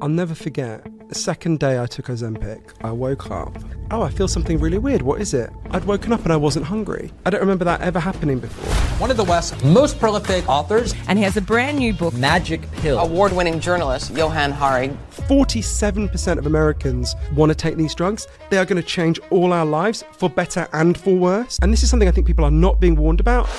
I'll never forget, the second day I took Ozempic, I woke up. Oh, I feel something really weird. What is it? I'd woken up and I wasn't hungry. I don't remember that ever happening before. One of the West's most prolific authors. And he has a brand new book, Magic Pill. Award-winning journalist, Johann 47% of Americans want to take these drugs. They are going to change all our lives for better and for worse. And this is something I think people are not being warned about.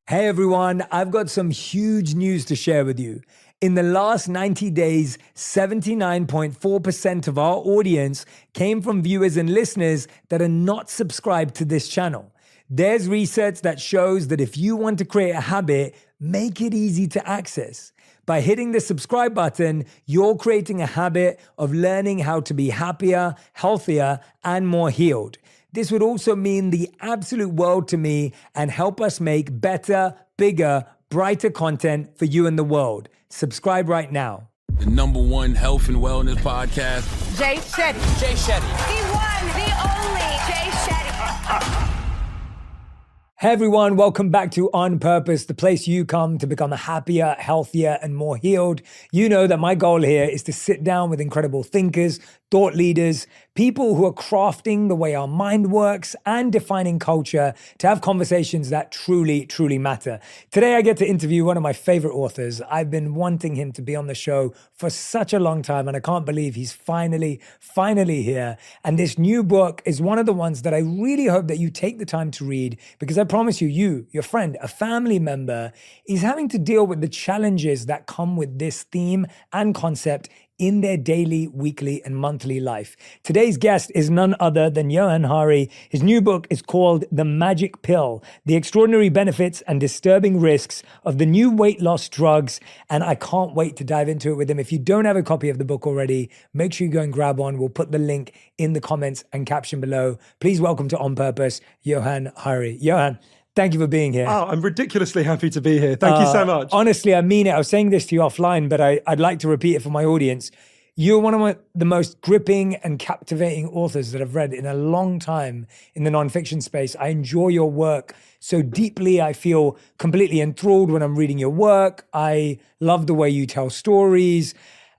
Hey everyone, I've got some huge news to share with you. In the last 90 days, 79.4% of our audience came from viewers and listeners that are not subscribed to this channel. There's research that shows that if you want to create a habit, make it easy to access. By hitting the subscribe button, you're creating a habit of learning how to be happier, healthier, and more healed. This would also mean the absolute world to me and help us make better, bigger, brighter content for you and the world. Subscribe right now. The #1 health and wellness podcast. Jay Shetty. Jay Shetty. The one, the only Jay Shetty. Hey everyone, welcome back to On Purpose, the place you come to become happier, healthier, and more healed. You know that my goal here is to sit down with incredible thinkers, thought leaders, people who are crafting the way our mind works and defining culture to have conversations that truly, truly matter. Today, I get to interview one of my favorite authors. I've been wanting him to be on the show for such a long time, and I can't believe he's finally here. And this new book is one of the ones that I really hope that you take the time to read, because I promise you, your friend, a family member, is having to deal with the challenges that come with this theme and concept in their daily, weekly, and monthly life. Today's guest is none other than Johann. His new book is called The Magic Pill, The Extraordinary Benefits and Disturbing Risks of the New Weight Loss Drugs, and I can't wait to dive into it with him. If you don't have a copy of the book already, make sure you go and grab one. We'll put the link in the comments and caption below. Please welcome to On Purpose, Johann. Johann, thank you for being here. Oh, I'm ridiculously happy to be here. Thank you so much. Honestly, I mean it. I was saying this to you offline, but I'd like to repeat it for my audience. You're one of the most gripping and captivating authors that I've read in a long time in the nonfiction space. I enjoy your work so deeply. I feel completely enthralled when I'm reading your work. I love the way you tell stories.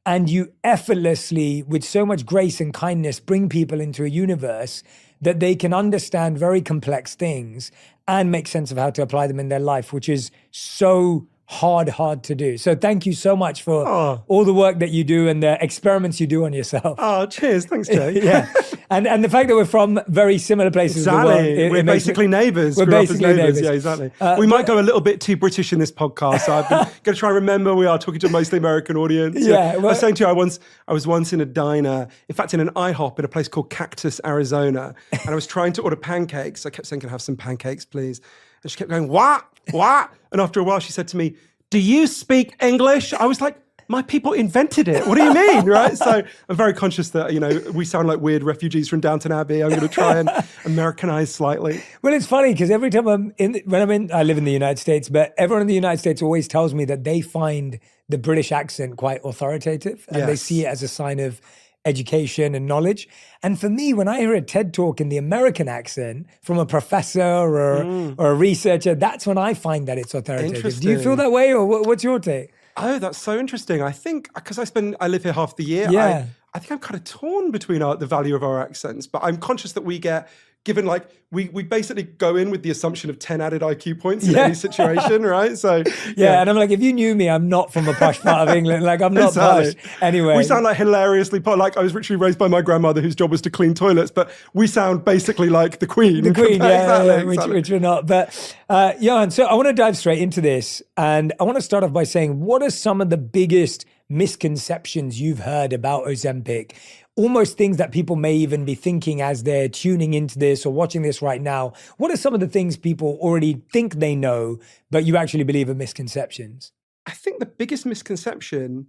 And you effortlessly, with so much grace and kindness, bring people into a universe that they can understand very complex things and make sense of how to apply them in their life, which is so hard to do. So thank you so much for all the work that you do and the experiments you do on yourself. Oh, cheers. Thanks, Jay. Yeah. And the fact that we're from very similar places in the world. We're basically neighbours. We're basically neighbours. Yeah, exactly. We might go a little bit too British in this podcast. So I've been going to try and remember we are talking to a mostly American audience. Yeah. I was saying to you, I was once in a diner, in fact, in an IHOP in a place called Cactus, Arizona. And I was trying to order pancakes. I kept saying, can I have some pancakes, please? And she kept going, what? And after a while, she said to me, do you speak English? I was like, my people invented it. What do you mean, right? So I'm very conscious that, we sound like weird refugees from Downton Abbey. I'm going to try and Americanize slightly. Well, it's funny because every time I live in the United States, but everyone in the United States always tells me that they find the British accent quite authoritative and they see it as a sign of education and knowledge. And for me, when I hear a TED talk in the American accent from a professor or a researcher, that's when I find that it's authoritative. Do you feel that way, or what's your take? Oh, that's so interesting. I think because I live here half the year. Yeah. I think I'm kind of torn between the value of our accents, but I'm conscious that we get given we basically go in with the assumption of 10 added IQ points in any situation, right? So yeah, and I'm like, if you knew me, I'm not from a posh part of England. Like I'm not posh. Anyway. We sound like hilariously posh. Like I was literally raised by my grandmother whose job was to clean toilets, but we sound basically like the Queen. The Queen, exactly. Which we're not. But Johann, so I want to dive straight into this, and I want to start off by saying, what are some of the biggest misconceptions you've heard about Ozempic? Almost things that people may even be thinking as they're tuning into this or watching this right now. What are some of the things people already think they know, but you actually believe are misconceptions? I think the biggest misconception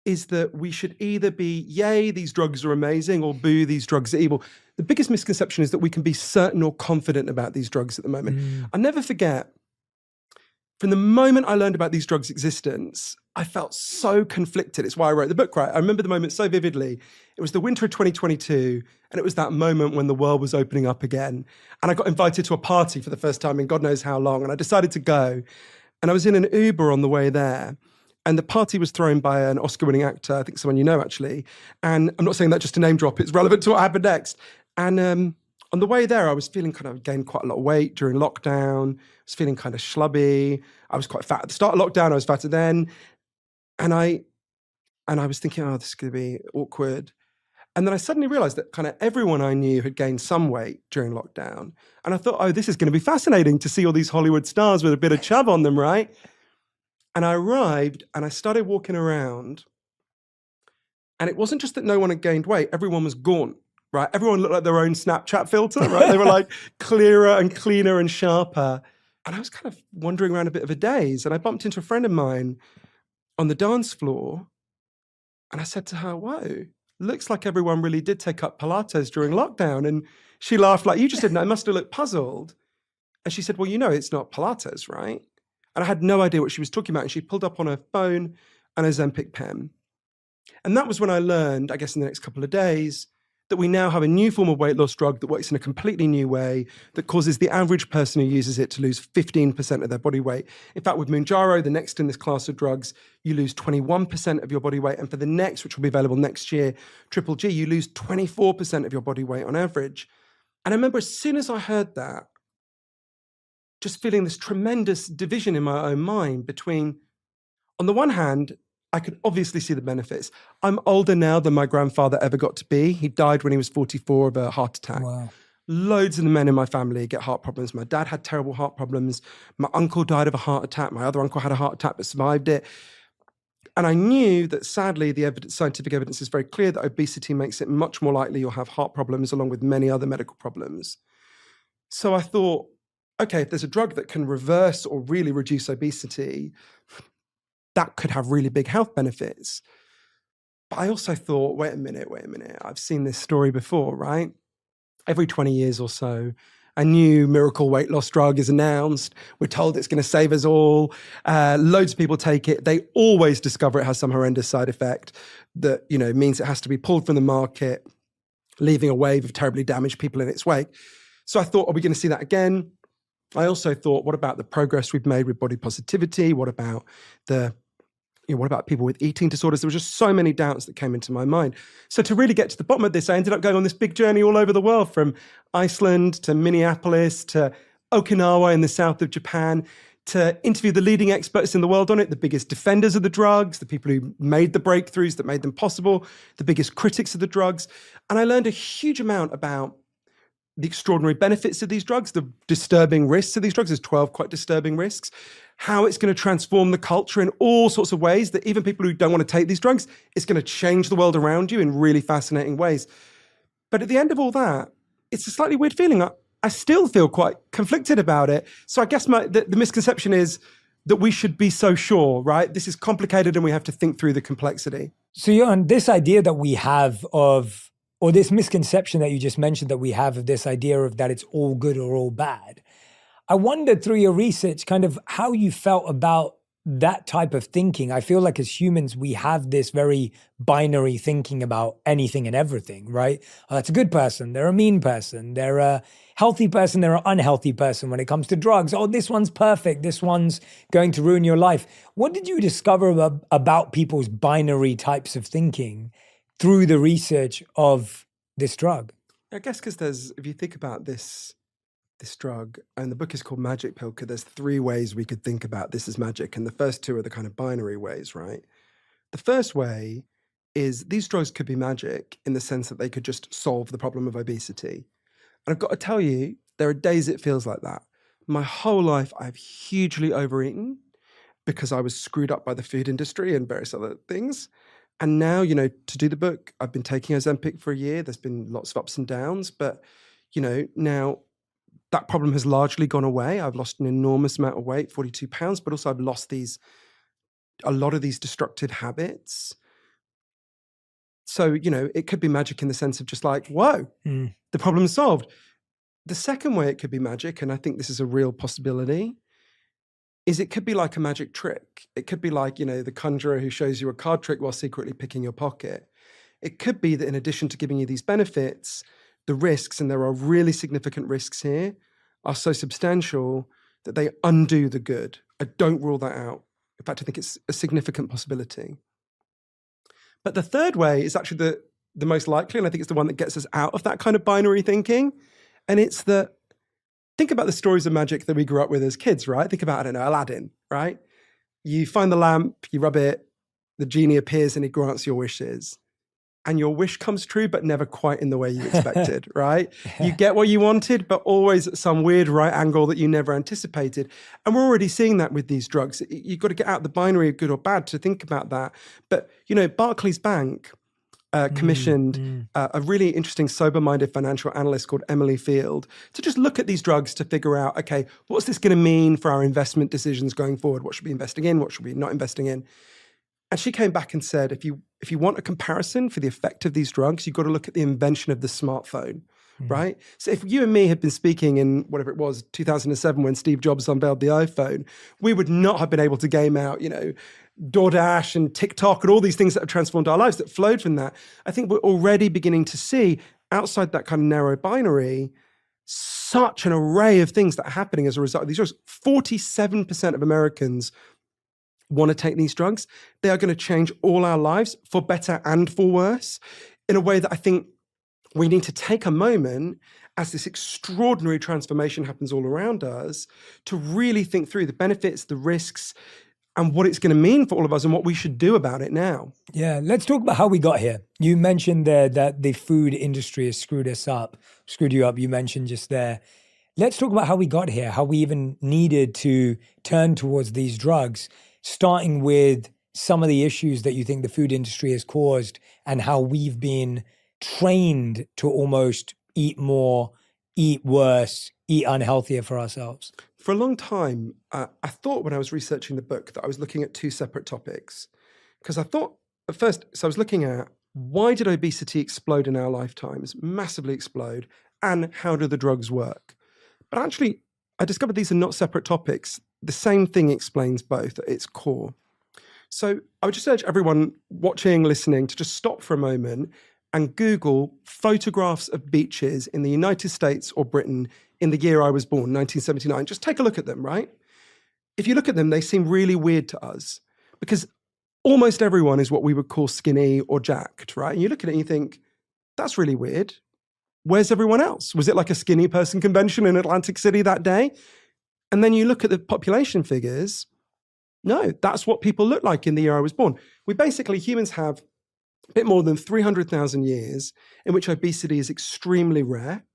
is that we should either be, yay, these drugs are amazing, or boo, these drugs are evil. The biggest misconception is that we can be certain or confident about these drugs at the moment. I'll never forget, from the moment I learned about these drugs' existence, I felt so conflicted. It's why I wrote the book, right? I remember the moment so vividly. It was the winter of 2022, and it was that moment when the world was opening up again. And I got invited to a party for the first time in God knows how long, and I decided to go. And I was in an Uber on the way there. And the party was thrown by an Oscar-winning actor, I think someone you know, actually. And I'm not saying that just to name drop, it's relevant to what happened next. And on the way there, I was feeling kind of gained quite a lot of weight during lockdown. I was feeling kind of schlubby. I was quite fat at the start of lockdown. I was fatter then. And I was thinking, oh, this is going to be awkward. And then I suddenly realized that kind of everyone I knew had gained some weight during lockdown. And I thought, oh, this is going to be fascinating to see all these Hollywood stars with a bit of chub on them, right? And I arrived and I started walking around. And it wasn't just that no one had gained weight, everyone was gaunt, right? Everyone looked like their own Snapchat filter, right? They were like clearer and cleaner and sharper. And I was kind of wandering around a bit of a daze. And I bumped into a friend of mine on the dance floor. And I said to her, whoa, looks like everyone really did take up Pilates during lockdown. And she laughed like you just did. And I must have looked puzzled. And she said, well, you know, it's not Pilates, right? And I had no idea what she was talking about. And she pulled up on her phone an Ozempic pen. And that was when I learned, I guess in the next couple of days, that we now have a new form of weight loss drug that works in a completely new way, that causes the average person who uses it to lose 15% of their body weight. In fact, with Mounjaro, the next in this class of drugs, you lose 21% of your body weight. And for the next, which will be available next year, Triple G, you lose 24% of your body weight on average. And I remember as soon as I heard that, just feeling this tremendous division in my own mind between, on the one hand, I could obviously see the benefits. I'm older now than my grandfather ever got to be. He died when he was 44 of a heart attack. Wow. Loads of the men in my family get heart problems. My dad had terrible heart problems. My uncle died of a heart attack. My other uncle had a heart attack but survived it. And I knew that sadly, the scientific evidence is very clear that obesity makes it much more likely you'll have heart problems along with many other medical problems. So I thought, okay, if there's a drug that can reverse or really reduce obesity, that could have really big health benefits. But I also thought, wait a minute. I've seen this story before, right? Every 20 years or so, a new miracle weight loss drug is announced. We're told it's going to save us all. Loads of people take it. They always discover it has some horrendous side effect that, you know, means it has to be pulled from the market, leaving a wave of terribly damaged people in its wake. So I thought, are we going to see that again? I also thought, what about the progress we've made with body positivity? What about what about people with eating disorders? There were just so many doubts that came into my mind. So to really get to the bottom of this, I ended up going on this big journey all over the world, from Iceland to Minneapolis to Okinawa in the south of Japan, to interview the leading experts in the world on it, the biggest defenders of the drugs, the people who made the breakthroughs that made them possible, the biggest critics of the drugs. And I learned a huge amount about the extraordinary benefits of these drugs, the disturbing risks of these drugs. There's 12 quite disturbing risks. How it's going to transform the culture in all sorts of ways, that even people who don't want to take these drugs, it's going to change the world around you in really fascinating ways. But at the end of all that, it's a slightly weird feeling. I still feel quite conflicted about it. So I guess the misconception is that we should be so sure, right? This is complicated and we have to think through the complexity. So Johann, this idea that we have of, or this misconception that you just mentioned that we have of this idea of that it's all good or all bad, I wondered through your research kind of how you felt about that type of thinking. I feel like as humans, we have this very binary thinking about anything and everything, right? Oh, that's a good person. They're a mean person. They're a healthy person. They're an unhealthy person when it comes to drugs. Oh, this one's perfect. This one's going to ruin your life. What did you discover about people's binary types of thinking through the research of this drug? I guess because if you think about this drug, and the book is called Magic Pill, because there's 3 ways we could think about this as magic. And the first 2 are the kind of binary ways, right? The first way is these drugs could be magic in the sense that they could just solve the problem of obesity. And I've got to tell you, there are days it feels like that. My whole life, I've hugely overeaten because I was screwed up by the food industry and various other things. And now, you know, to do the book, I've been taking Ozempic for a year. There's been lots of ups and downs, but, you know, now that problem has largely gone away. I've lost an enormous amount of weight, 42 pounds, but also I've lost a lot of these destructive habits. So, you know, it could be magic in the sense of just like, whoa, the problem's solved. The second way it could be magic, and I think this is a real possibility, is it could be like a magic trick. It could be like, you know, the conjurer who shows you a card trick while secretly picking your pocket. It could be that in addition to giving you these benefits, the risks, and there are really significant risks here, are so substantial that they undo the good I don't rule that out. In fact, I think it's a significant possibility. But the third way is actually the most likely, and I think it's the one that gets us out of that kind of binary thinking. And it's that, think about the stories of magic that we grew up with as kids, right? Think about, I don't know, Aladdin, right? You find the lamp, you rub it, the genie appears and he grants your wishes. And your wish comes true, but never quite in the way you expected, right? You get what you wanted, but always at some weird right angle that you never anticipated. And we're already seeing that with these drugs. You've got to get out the binary of good or bad to think about that. But, Barclays Bank commissioned a really interesting, sober-minded financial analyst called Emily Field to just look at these drugs to figure out, okay, what's this going to mean for our investment decisions going forward? What should we be investing in? What should we not investing in? And she came back and said, if you want a comparison for the effect of these drugs, you've got to look at the invention of the smartphone, right? So if you and me had been speaking in whatever it was, 2007, when Steve Jobs unveiled the iPhone, we would not have been able to game out, DoorDash and TikTok and all these things that have transformed our lives that flowed from that. I think we're already beginning to see, outside that kind of narrow binary, such an array of things that are happening as a result of these drugs. 47% of Americans want to take these drugs. They are going to change all our lives for better and for worse in a way that I think we need to take a moment as this extraordinary transformation happens all around us to really think through the benefits, the risks, and what it's going to mean for all of us and what we should do about it now. Yeah, let's talk about how we got here. You mentioned there that the food industry has screwed you up. You mentioned just there. Let's talk about how we got here, how we even needed to turn towards these drugs, starting with some of the issues that you think the food industry has caused and how we've been trained to almost eat more, eat worse, eat unhealthier for ourselves. For a long time, I thought when I was researching the book that I was looking at two separate topics. Because I thought at first, so I was looking at why did obesity explode in our lifetimes, massively explode, and how do the drugs work? But actually, I discovered these are not separate topics. The same thing explains both at its core. So I would just urge everyone watching, listening to just stop for a moment and Google photographs of beaches in the United States or Britain in the year I was born, 1979. Just take a look at them, right? If you look at them, they seem really weird to us because almost everyone is what we would call skinny or jacked, right? And you look at it and you think, that's really weird. Where's everyone else? Was it like a skinny person convention in Atlantic City that day? And then you look at the population figures. No, that's what people look like in the year I was born. Humans have a bit more than 300,000 years in which obesity is extremely rare.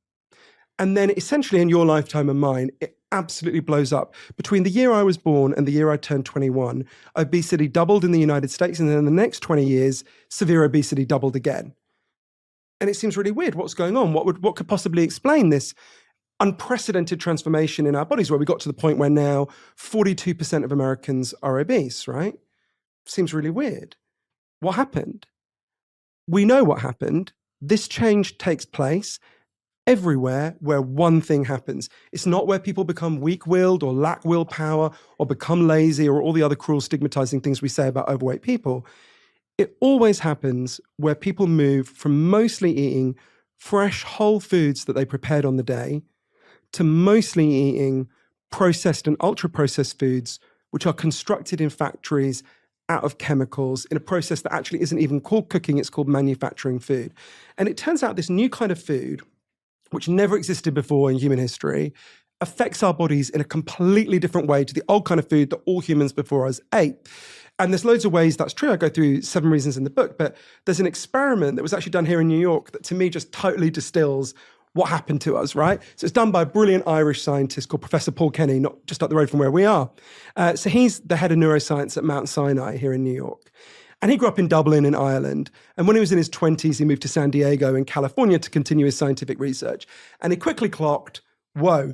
And then essentially in your lifetime and mine, it absolutely blows up. Between the year I was born and the year I turned 21, obesity doubled in the United States. And then in the next 20 years, severe obesity doubled again. And it seems really weird. What's going on? What could possibly explain this unprecedented transformation in our bodies where we got to the point where now 42% of Americans are obese, right? Seems really weird. What happened? We know what happened. This change takes place everywhere where one thing happens. It's not where people become weak-willed or lack willpower or become lazy or all the other cruel, stigmatizing things we say about overweight people. It always happens where people move from mostly eating fresh, whole foods that they prepared on the day to mostly eating processed and ultra-processed foods, which are constructed in factories out of chemicals in a process that actually isn't even called cooking, it's called manufacturing food. And it turns out this new kind of food, which never existed before in human history, affects our bodies in a completely different way to the old kind of food that all humans before us ate. And there's loads of ways that's true. I go through 7 reasons in the book, but there's an experiment that was actually done here in New York that to me just totally distills what happened to us, right? So it's done by a brilliant Irish scientist called Professor Paul Kenny, not just up the road from where we are. So he's the head of neuroscience at Mount Sinai here in New York. And he grew up in Dublin in Ireland. And when he was in his 20s, he moved to San Diego in California to continue his scientific research. And he quickly clocked, whoa,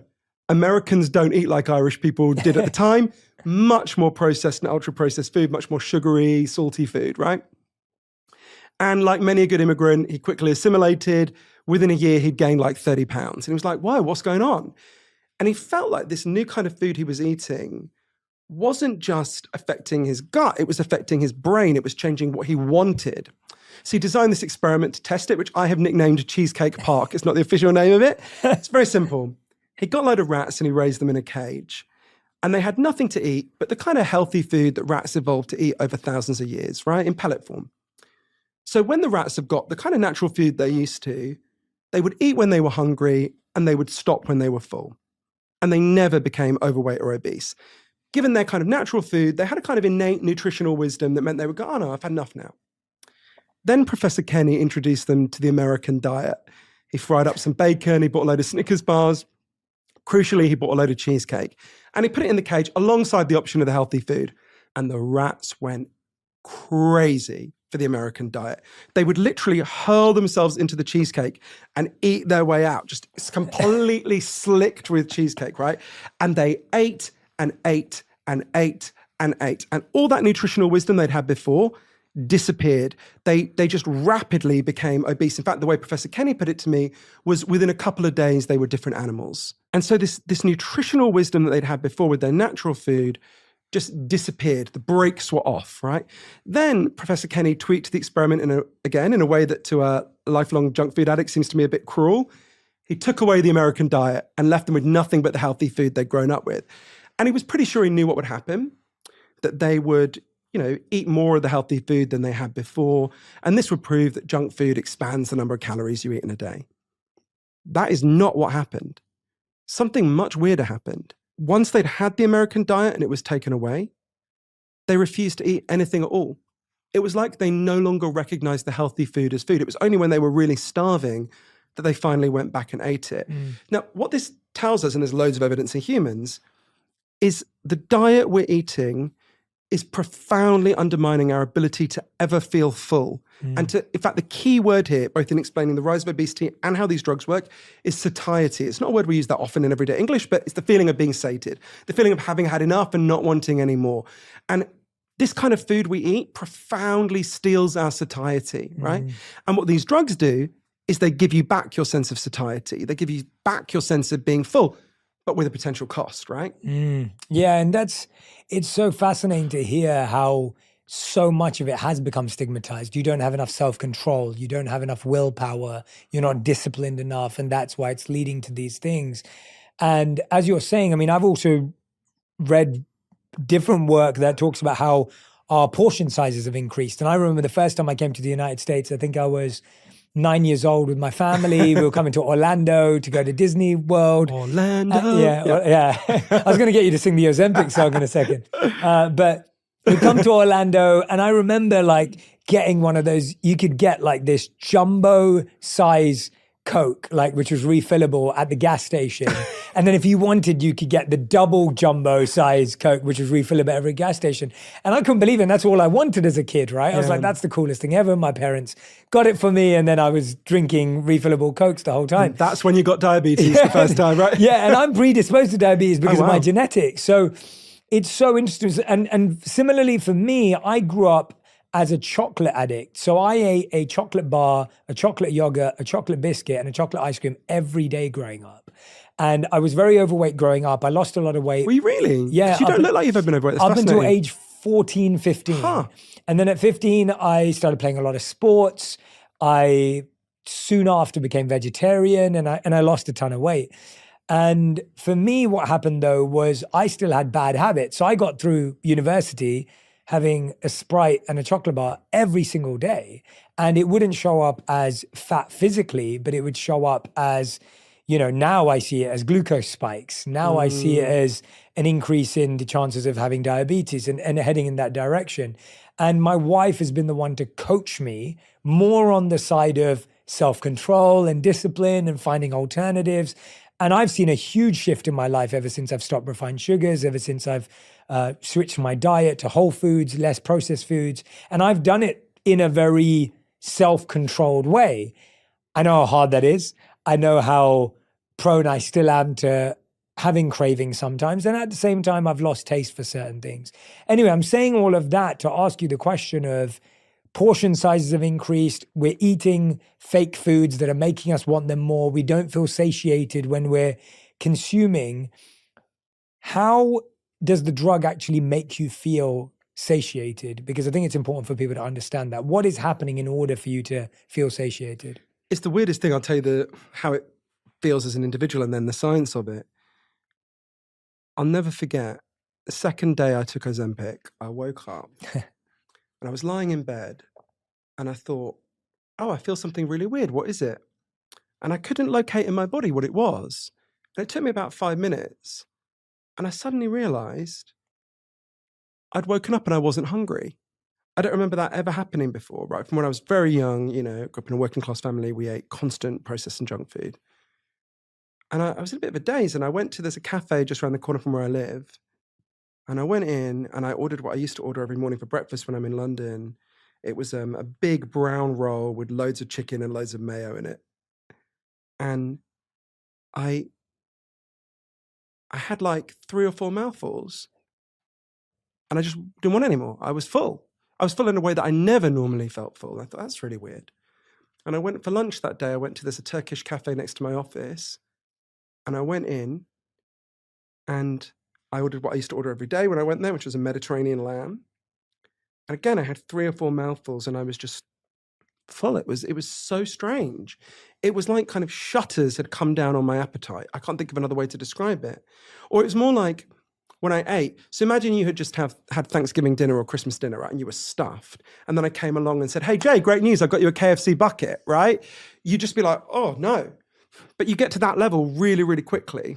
Americans don't eat like Irish people did at the time. Much more processed and ultra-processed food, much more sugary, salty food, right? And like many a good immigrant, he quickly assimilated. Within a year, he'd gained like 30 pounds. And he was like, whoa, what's going on? And he felt like this new kind of food he was eating wasn't just affecting his gut, it was affecting his brain. It was changing what he wanted. So he designed this experiment to test it, which I have nicknamed Cheesecake Park. It's not the official name of it. It's very simple. He got a load of rats and he raised them in a cage. And they had nothing to eat but the kind of healthy food that rats evolved to eat over thousands of years, right? In pellet form. So when the rats have got the kind of natural food they're used to, they would eat when they were hungry and they would stop when they were full. And they never became overweight or obese. Given their kind of natural food, they had a kind of innate nutritional wisdom that meant they would go, oh no, I've had enough now. Then Professor Kenny introduced them to the American diet. He fried up some bacon, he bought a load of Snickers bars. Crucially, he bought a load of cheesecake. And he put it in the cage alongside the option of the healthy food. And the rats went crazy for the American diet. They would literally hurl themselves into the cheesecake and eat their way out, just completely slicked with cheesecake, right? And they ate and ate and ate and ate. And all that nutritional wisdom they'd had before disappeared. They just rapidly became obese. In fact, the way Professor Kenny put it to me was within a couple of days, they were different animals. And so this nutritional wisdom that they'd had before with their natural food just disappeared. The brakes were off, right? Then Professor Kenny tweaked the experiment in a way that to a lifelong junk food addict seems to me a bit cruel. He took away the American diet and left them with nothing but the healthy food they'd grown up with. And he was pretty sure he knew what would happen, that they would, eat more of the healthy food than they had before. And this would prove that junk food expands the number of calories you eat in a day. That is not what happened. Something much weirder happened. Once they'd had the American diet and it was taken away, they refused to eat anything at all. It was like they no longer recognized the healthy food as food. It was only when they were really starving that they finally went back and ate it. Now, what this tells us, and there's loads of evidence in humans, is the diet we're eating is profoundly undermining our ability to ever feel full. And in fact, the key word here, both in explaining the rise of obesity and how these drugs work, is satiety. It's not a word we use that often in everyday English, but it's the feeling of being sated, the feeling of having had enough and not wanting any more. And this kind of food we eat profoundly steals our satiety, right? And what these drugs do is they give you back your sense of satiety. They give you back your sense of being full, but with a potential cost, right? Yeah, and it's so fascinating to hear how so much of it has become stigmatized. You don't have enough self-control. You don't have enough willpower. You're not disciplined enough. And that's why it's leading to these things. And as you're saying, I mean, I've also read different work that talks about how our portion sizes have increased. And I remember the first time I came to the United States, I think I was 9 years old with my family. We were coming to Orlando to go to Disney World. Orlando. Yeah. I was going to get you to sing the Ozempic song in a second. But we come to Orlando, and I remember like getting one of those, you could get like this jumbo size Coke, like which was refillable at the gas station. And then if you wanted, you could get the double jumbo size Coke, which was refillable at every gas station. And I couldn't believe it. And that's all I wanted as a kid, right? I was like, that's the coolest thing ever. My parents got it for me. And then I was drinking refillable Cokes the whole time. And that's when you got diabetes the first time, right? Yeah. And I'm predisposed to diabetes because of my genetics. So it's so interesting. And similarly for me, I grew up as a chocolate addict. So I ate a chocolate bar, a chocolate yogurt, a chocolate biscuit, and a chocolate ice cream every day growing up. And I was very overweight growing up. I lost a lot of weight. Were you really? Yeah. 'Cause you don't look like you've ever been overweight. That's up until fascinating. age 14, 15. And then at 15, I started playing a lot of sports. I soon after became vegetarian and I lost a ton of weight. And for me, what happened though was I still had bad habits. So I got through university having a Sprite and a chocolate bar every single day. And it wouldn't show up as fat physically, but it would show up as, now I see it as glucose spikes. Now I see it as an increase in the chances of having diabetes and heading in that direction. And my wife has been the one to coach me more on the side of self-control and discipline and finding alternatives. And I've seen a huge shift in my life ever since I've stopped refined sugars, ever since I've switched my diet to whole foods, less processed foods. And I've done it in a very self-controlled way. I know how hard that is. I know how prone I still am to having cravings sometimes. And at the same time, I've lost taste for certain things. Anyway, I'm saying all of that to ask you the question of portion sizes have increased. We're eating fake foods that are making us want them more. We don't feel satiated when we're consuming. How does the drug actually make you feel satiated? Because I think it's important for people to understand that. What is happening in order for you to feel satiated? It's the weirdest thing. I'll tell you how it feels as an individual and then the science of it. I'll never forget the second day I took Ozempic, I woke up and I was lying in bed and I thought, oh, I feel something really weird. What is it? And I couldn't locate in my body what it was. And it took me about 5 minutes. And I suddenly realized I'd woken up and I wasn't hungry. I don't remember that ever happening before, right? From when I was very young, grew up in a working class family, we ate constant processed and junk food. And I was in a bit of a daze, and there's a cafe just around the corner from where I live. And I went in and I ordered what I used to order every morning for breakfast when I'm in London. It was a big brown roll with loads of chicken and loads of mayo in it. And I had like 3 or 4 mouthfuls and I just didn't want any more. I was full. I was full in a way that I never normally felt full. I thought, that's really weird. And I went for lunch that day. I went to there's a Turkish cafe next to my office. And I went in and I ordered what I used to order every day when I went there, which was a Mediterranean lamb. And again, I had 3 or 4 mouthfuls and I was just full. It was so strange. It was like kind of shutters had come down on my appetite. I can't think of another way to describe it. Or it was more like when I ate. So imagine you had just had Thanksgiving dinner or Christmas dinner, right? And you were stuffed. And then I came along and said, hey, Jay, great news. I've got you a KFC bucket, right? You'd just be like, oh, no. But you get to that level really, really quickly.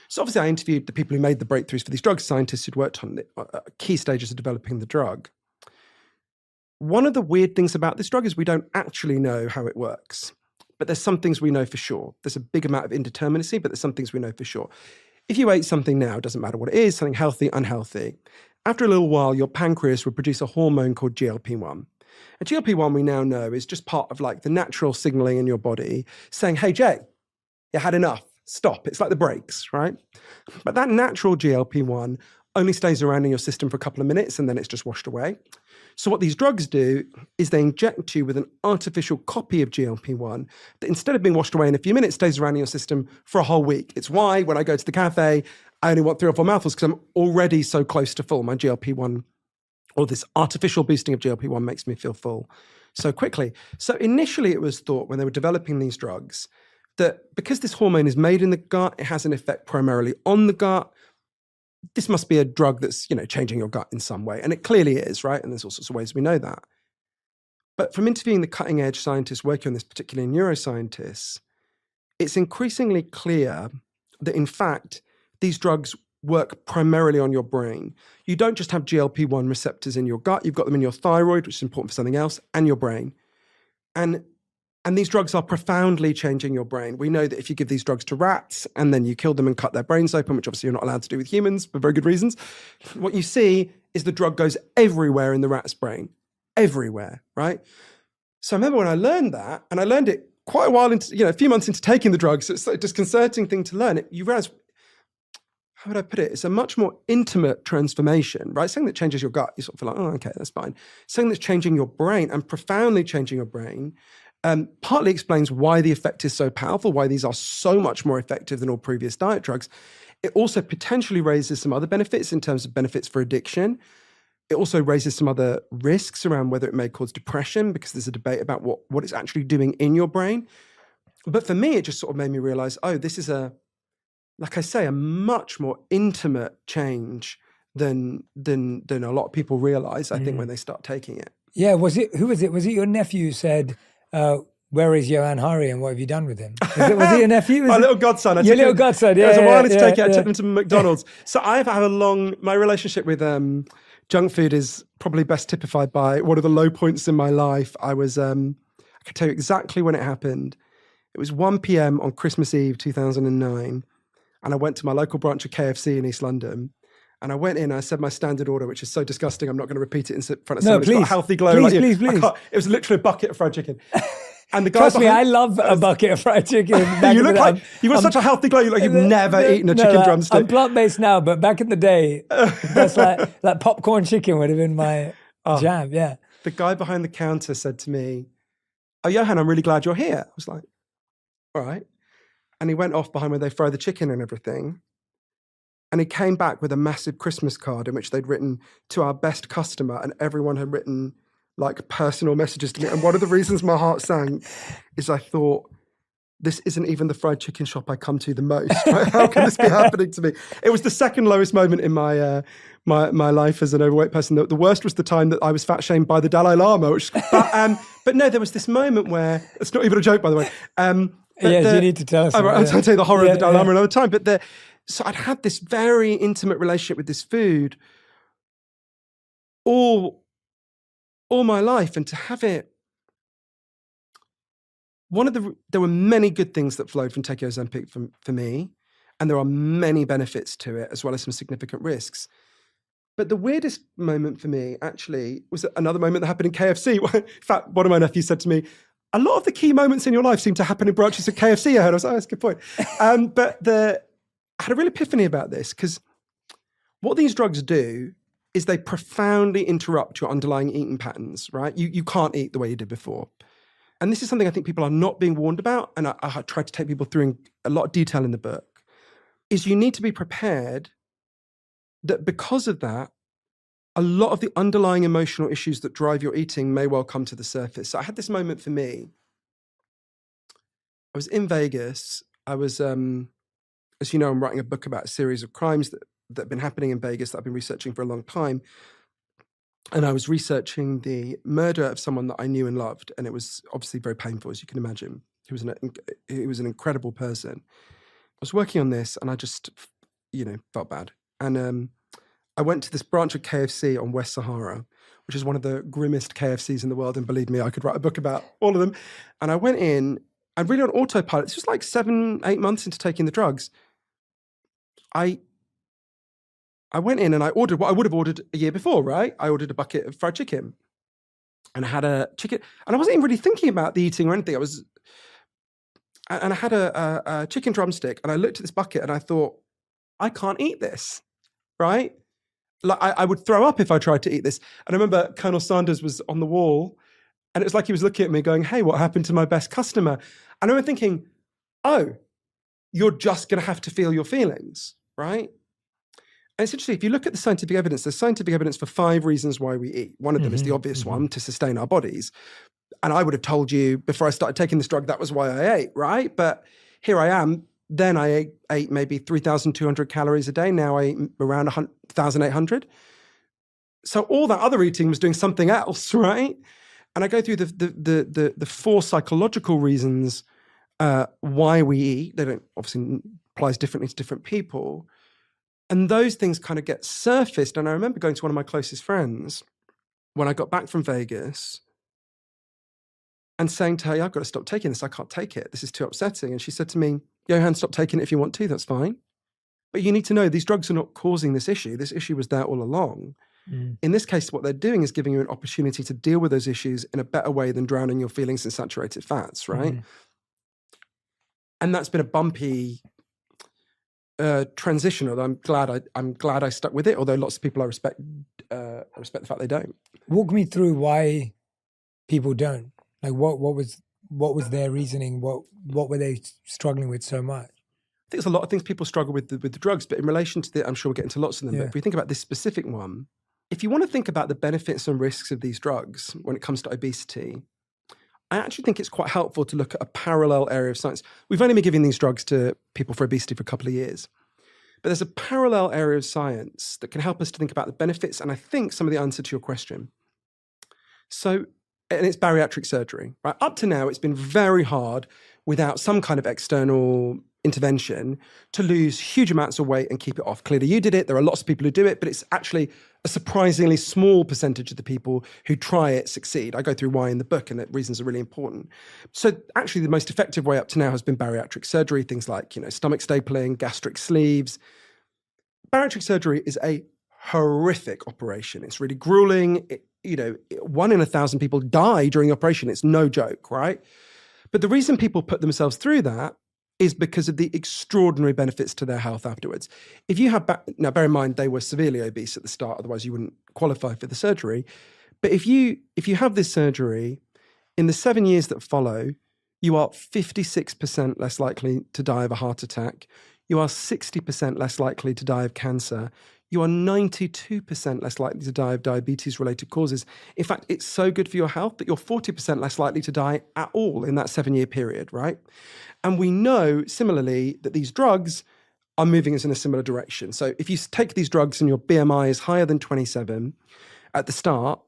So obviously I interviewed the people who made the breakthroughs for these drugs, scientists who'd worked on the key stages of developing the drug. One of the weird things about this drug is we don't actually know how it works. But there's some things we know for sure. There's a big amount of indeterminacy, but there's some things we know for sure. If you ate something now, it doesn't matter what it is, something healthy, unhealthy, after a little while, your pancreas would produce a hormone called GLP-1. And GLP-1 we now know is just part of like the natural signaling in your body saying, hey, Jay, you had enough, stop. It's like the brakes, right? But that natural GLP-1 only stays around in your system for a couple of minutes and then it's just washed away. So what these drugs do is they inject you with an artificial copy of GLP-1 that instead of being washed away in a few minutes, stays around in your system for a whole week. It's why when I go to the cafe, I only want 3 or 4 mouthfuls because I'm already so close to full. My GLP-1 or this artificial boosting of GLP-1 makes me feel full so quickly. So initially it was thought when they were developing these drugs that because this hormone is made in the gut, it has an effect primarily on the gut. This must be a drug that's, changing your gut in some way. And it clearly is, right? And there's all sorts of ways we know that. But from interviewing the cutting edge scientists working on this, particularly neuroscientists, it's increasingly clear that in fact, these drugs work primarily on your brain. You don't just have GLP-1 receptors in your gut, you've got them in your thyroid, which is important for something else, and your brain. And these drugs are profoundly changing your brain. We know that if you give these drugs to rats and then you kill them and cut their brains open, which obviously you're not allowed to do with humans for very good reasons, what you see is the drug goes everywhere in the rat's brain. Everywhere, right? So I remember when I learned that, and I learned it quite a while into, a few months into taking the drugs, so it's a disconcerting thing to learn. You realize, how would I put it? It's a much more intimate transformation, right? Something that changes your gut, you sort of feel like, oh, okay, that's fine. Something that's changing your brain and profoundly changing your brain partly explains why the effect is so powerful, why these are so much more effective than all previous diet drugs. It also potentially raises some other benefits in terms of benefits for addiction. It also raises some other risks around whether it may cause depression because there's a debate about what it's actually doing in your brain. But for me, it just sort of made me realize, oh, this is like I say, a much more intimate change than a lot of people realize, I think, when they start taking it. Yeah, who was it? Was it your nephew who said, where is Johann Hari and what have you done with him? Was it your nephew? My little godson. Your little godson, yeah. It was a while to take it. I took them to McDonald's. So I have my relationship with junk food is probably best typified by one of the low points in my life. I can tell you exactly when it happened. It was 1 p.m. on Christmas Eve, 2009. And I went to my local branch of KFC in East London. And I went in, I said my standard order, which is so disgusting, I'm not going to repeat it in front of someone. It's got a healthy glow. Please. It was literally a bucket of fried chicken. And the guy Trust me, I love a bucket of fried chicken. You look like, you've got such a healthy glow, you look like you've never eaten a chicken drumstick. I'm plant-based now, but back in the day, that's like popcorn chicken would have been my jam, yeah. The guy behind the counter said to me, oh, Johann, I'm really glad you're here. I was like, all right. And he went off behind where they fry the chicken and everything. And he came back with a massive Christmas card in which they'd written to our best customer, and everyone had written like personal messages to me. And one of the reasons my heart sank is I thought, this isn't even the fried chicken shop I come to the most. Right? How can this be happening to me? It was the second lowest moment in my my life as an overweight person. The worst was the time that I was fat shamed by the Dalai Lama. But no, there was this moment where, it's not even a joke, by the way. Yes, you need to tell us. I'll about it. tell you the horror of the Dalai Lama another time. But so I'd had this very intimate relationship with this food all my life, and to have it, there were many good things that flowed from taking Ozempic for me, and there are many benefits to it, as well as some significant risks. But the weirdest moment for me, actually, was another moment that happened in KFC. In fact, one of my nephews said to me, a lot of the key moments in your life seem to happen in branches of KFC. I was like, oh, that's a good point. But I had a real epiphany about this, because what these drugs do is they profoundly interrupt your underlying eating patterns, right? You can't eat the way you did before. And this is something I think people are not being warned about, and I tried to take people through in a lot of detail in the book, is you need to be prepared that because of that, a lot of the underlying emotional issues that drive your eating may well come to the surface. So I had this moment for me. I was in Vegas. I was, as you know, I'm writing a book about a series of crimes that have been happening in Vegas that I've been researching for a long time. And I was researching the murder of someone that I knew and loved. And it was obviously very painful, as you can imagine. He was an incredible person. I was working on this, and I just, felt bad. And I went to this branch of KFC on West Sahara, which is one of the grimmest KFCs in the world. And believe me, I could write a book about all of them. And I went in, and really on autopilot. This was like 7-8 months into taking the drugs. I went in and I ordered what I would have ordered a year before, right? I ordered a bucket of fried chicken, and I had a chicken, and I wasn't even really thinking about the eating or anything. And I had a chicken drumstick, and I looked at this bucket and I thought, I can't eat this, right? Like I would throw up if I tried to eat this. And I remember Colonel Sanders was on the wall, and it was like he was looking at me going, hey, what happened to my best customer? And I remember thinking, oh, you're just going to have to feel your feelings, right? And it's interesting, if you look at the scientific evidence, there's scientific evidence for 5 reasons why we eat. One of them is the obvious one, to sustain our bodies. And I would have told you before I started taking this drug, that was why I ate, right? But here I am. Then I ate maybe 3,200 calories a day. Now I eat around 1,800. So all that other eating was doing something else, right? And I go through the 4 psychological reasons why we eat. They don't obviously applies differently to different people. And those things kind of get surfaced. And I remember going to one of my closest friends when I got back from Vegas and saying to her, I've got to stop taking this. I can't take it. This is too upsetting. And she said to me, Johann, stop taking it if you want to. That's fine. But you need to know these drugs are not causing this issue. This issue was there all along. In this case, what they're doing is giving you an opportunity to deal with those issues in a better way than drowning your feelings in saturated fats, right? And that's been a bumpy transition. Although I'm glad I stuck with it. Although lots of people I respect the fact they don't. Walk me through why people don't. Like what was their reasoning? What were they struggling with so much? I think there's a lot of things people struggle with the drugs, but in relation to I'm sure we'll get into lots of them. Yeah. But if we think about this specific one, if you want to think about the benefits and risks of these drugs when it comes to obesity, I actually think it's quite helpful to look at a parallel area of science. We've only been giving these drugs to people for obesity for a couple of years. But there's a parallel area of science that can help us to think about the benefits and I think some of the answer to your question. So, and it's bariatric surgery, right? Up to now, it's been very hard without some kind of external intervention to lose huge amounts of weight and keep it off. Clearly you did it. There are lots of people who do it, but it's actually a surprisingly small percentage of the people who try it succeed. I go through why in the book and the reasons are really important. So actually the most effective way up to now has been bariatric surgery, things like, stomach stapling, gastric sleeves. Bariatric surgery is a horrific operation. It's really grueling. 1 in 1,000 people die during the operation. It's no joke, right? But the reason people put themselves through that is because of the extraordinary benefits to their health afterwards. If you have, now bear in mind, they were severely obese at the start, otherwise you wouldn't qualify for the surgery. But if you have this surgery, in the 7 years that follow, you are 56% less likely to die of a heart attack. You are 60% less likely to die of cancer. you are 92% less likely to die of diabetes-related causes. In fact, it's so good for your health that you're 40% less likely to die at all in that 7-year period, right? And we know, similarly, that these drugs are moving us in a similar direction. So if you take these drugs and your BMI is higher than 27 at the start,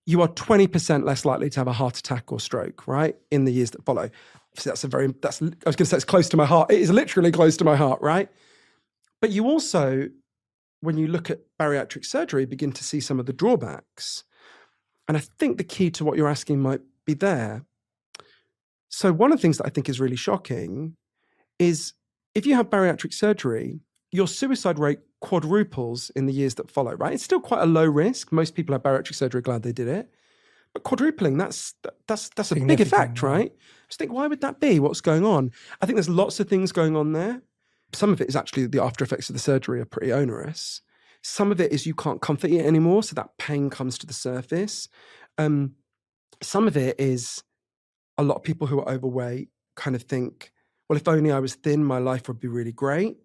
you are 20% less likely to have a heart attack or stroke, right, in the years that follow. So I was going to say it's close to my heart. It is literally close to my heart, right? But you also, when you look at bariatric surgery, begin to see some of the drawbacks. And I think the key to what you're asking might be there. So one of the things that I think is really shocking is if you have bariatric surgery, your suicide rate quadruples in the years that follow, right? It's still quite a low risk. Most people have bariatric surgery, glad they did it. But quadrupling, that's a big effect, right? Just think, why would that be? What's going on? I think there's lots of things going on there. Some of it is actually the after effects of the surgery are pretty onerous. Some of it is you can't comfort eat anymore, so that pain comes to the surface. Some of it is a lot of people who are overweight kind of think, well, if only I was thin, my life would be really great.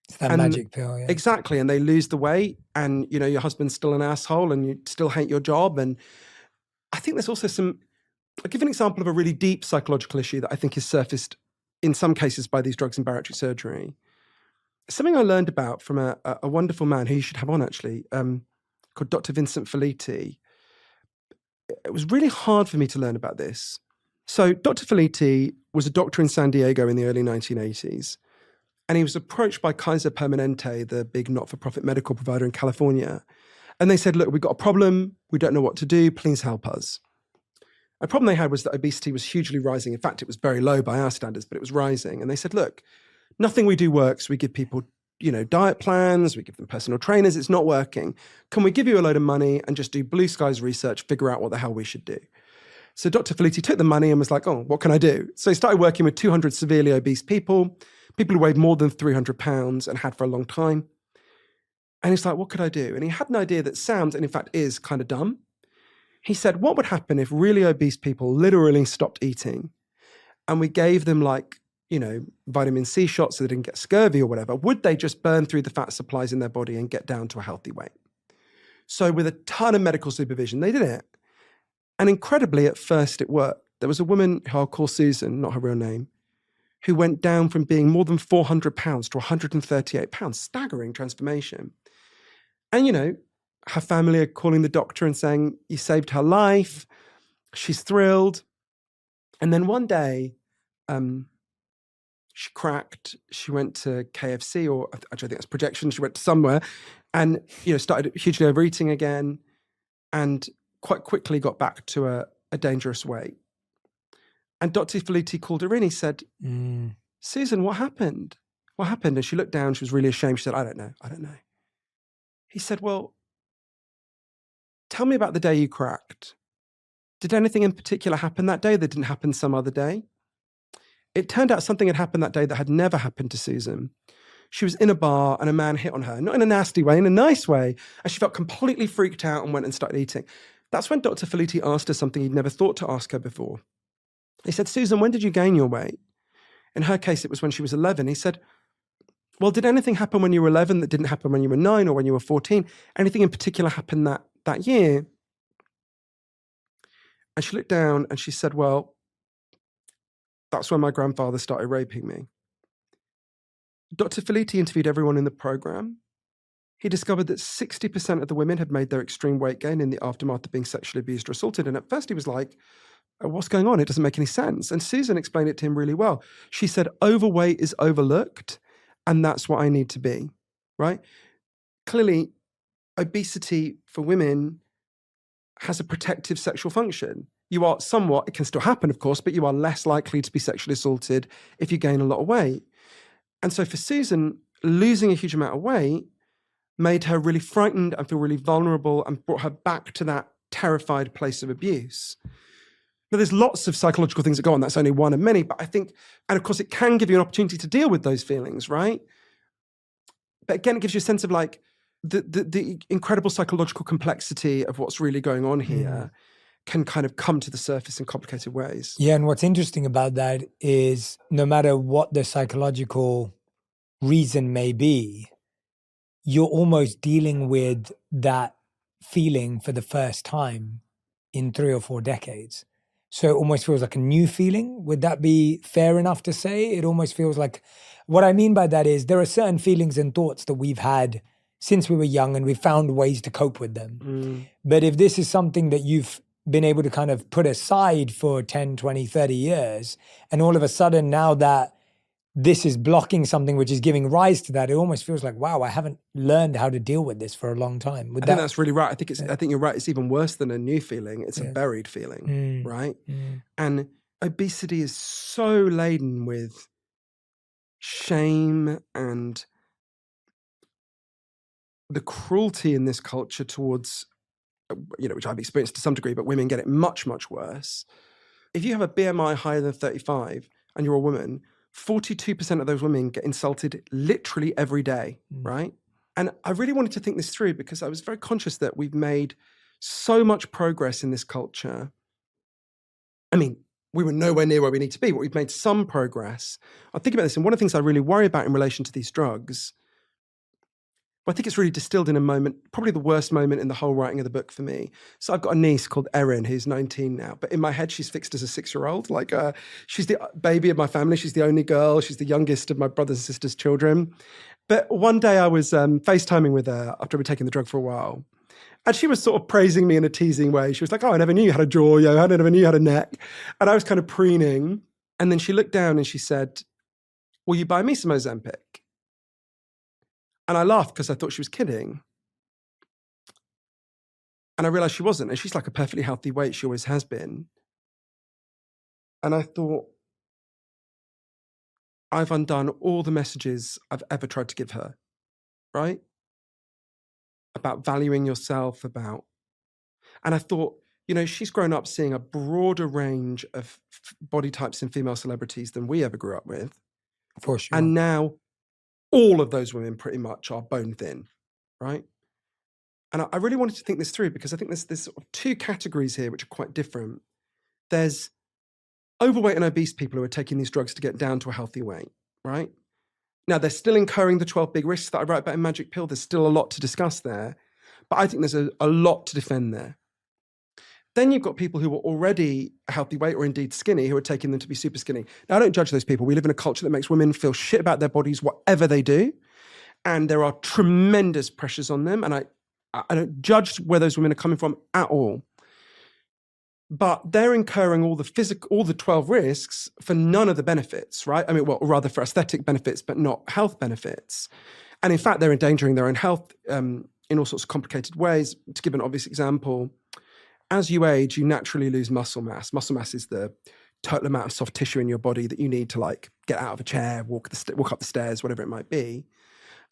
It's that magic pill, yeah. Exactly, and they lose the weight and, you know, your husband's still an asshole and you still hate your job. And I think there's also I'll give an example of a really deep psychological issue that I think is surfaced in some cases by these drugs in bariatric surgery. Something I learned about from a wonderful man who you should have on actually, called Dr. Vincent Felitti. It was really hard for me to learn about this. So Dr. Felitti was a doctor in San Diego in the early 1980s. And he was approached by Kaiser Permanente, the big not-for-profit medical provider in California. And they said, look, we've got a problem. We don't know what to do. Please help us. A problem they had was that obesity was hugely rising. In fact, it was very low by our standards, but it was rising. And they said, look, nothing we do works. We give people, you know, diet plans. We give them personal trainers. It's not working. Can we give you a load of money and just do blue skies research, figure out what the hell we should do? So Dr. Felitti took the money and was like, oh, what can I do? So he started working with 200 severely obese people who weighed more than 300 pounds and had for a long time. And he's like, what could I do? And he had an idea that sounds, and in fact is, kind of dumb. He said, what would happen if really obese people literally stopped eating and we gave them, like, you know, vitamin C shots so they didn't get scurvy or whatever? Would they just burn through the fat supplies in their body and get down to a healthy weight? So with a ton of medical supervision, they did it. And incredibly, at first it worked. There was a woman who I'll call Susan, not her real name, who went down from being more than 400 pounds to 138 pounds. Staggering transformation. And, you know, her family are calling the doctor and saying, you saved her life. She's thrilled. And then one day, she cracked. She went to KFC, or actually I think that's projection. She went to somewhere and, you know, started hugely overeating again and quite quickly got back to a dangerous weight. And Dr. Felitti called her in. He said, Susan, what happened? What happened? And she looked down. She was really ashamed. She said, I don't know. He said, well, tell me about the day you cracked. Did anything in particular happen that day that didn't happen some other day? It turned out something had happened that day that had never happened to Susan. She was in a bar and a man hit on her, not in a nasty way, in a nice way. And she felt completely freaked out and went and started eating. That's when Dr. Felitti asked her something he'd never thought to ask her before. He said, Susan, when did you gain your weight? In her case, it was when she was 11. He said, well, did anything happen when you were 11 that didn't happen when you were 9 or when you were 14? Anything in particular happen that year? And she looked down and she said, well, that's when my grandfather started raping me. Dr. Felitti interviewed everyone in the program. He discovered that 60% of the women had made their extreme weight gain in the aftermath of being sexually abused or assaulted. And at first he was like, what's going on? It doesn't make any sense. And Susan explained it to him really well. She said, overweight is overlooked, and that's what I need to be, right? Clearly, obesity for women has a protective sexual function. You are somewhat, it can still happen, of course, but you are less likely to be sexually assaulted if you gain a lot of weight. And so for Susan, losing a huge amount of weight made her really frightened and feel really vulnerable and brought her back to that terrified place of abuse. Now, there's lots of psychological things that go on. That's only one of many, but I think, and of course, it can give you an opportunity to deal with those feelings, right? But again, it gives you a sense of like the incredible psychological complexity of what's really going on here can kind of come to the surface in complicated ways. Yeah, and what's interesting about that is no matter what the psychological reason may be, you're almost dealing with that feeling for the first time in 3 or 4 decades. So it almost feels like a new feeling. Would that be fair enough to say? It almost feels like, what I mean by that is there are certain feelings and thoughts that we've had since we were young and we've found ways to cope with them. But if this is something that you've been able to kind of put aside for 10, 20, 30 years, and all of a sudden now that this is blocking something which is giving rise to that, it almost feels like, wow, I haven't learned how to deal with this for a long time. I think that's really right. I think you're right. It's even worse than a new feeling. It's a buried feeling, right? And obesity is so laden with shame and the cruelty in this culture towards, which I've experienced to some degree, but women get it much, much worse. If you have a BMI higher than 35 and you're a woman, 42% of those women get insulted literally every day, right? And I really wanted to think this through because I was very conscious that we've made so much progress in this culture. I mean, we were nowhere near where we need to be, but we've made some progress. I think about this, and one of the things I really worry about in relation to these drugs, I think it's really distilled in a moment, probably the worst moment in the whole writing of the book for me. So I've got a niece called Erin, who's 19 now, but in my head, she's fixed as a 6-year-old. Like, she's the baby of my family. She's the only girl. She's the youngest of my brothers and sisters' children. But one day I was FaceTiming with her after we'd taken the drug for a while. And she was sort of praising me in a teasing way. She was like, oh, I never knew you had a jaw, Johann. I never knew you had a neck. And I was kind of preening. And then she looked down and she said, will you buy me some Ozempic? And I laughed because I thought she was kidding. And I realized she wasn't. And she's like a perfectly healthy weight. She always has been. And I thought, I've undone all the messages I've ever tried to give her, right? About valuing yourself, and I thought, she's grown up seeing a broader range of body types in female celebrities than we ever grew up with. For sure. And now all of those women pretty much are bone thin, right? And I really wanted to think this through because I think there's sort of 2 categories here which are quite different. There's overweight and obese people who are taking these drugs to get down to a healthy weight, right? Now, they're still incurring the 12 big risks that I write about in Magic Pill. There's still a lot to discuss there, but I think there's a lot to defend there. Then you've got people who are already a healthy weight or indeed skinny who are taking them to be super skinny. Now, I don't judge those people. We live in a culture that makes women feel shit about their bodies, whatever they do. And there are tremendous pressures on them. And I don't judge where those women are coming from at all. But they're incurring all the 12 risks for none of the benefits, right? I mean, well, rather for aesthetic benefits, but not health benefits. And in fact, they're endangering their own health in all sorts of complicated ways. To give an obvious example, as you age, you naturally lose muscle mass. Muscle mass is the total amount of soft tissue in your body that you need to like get out of a chair, walk up the stairs, whatever it might be.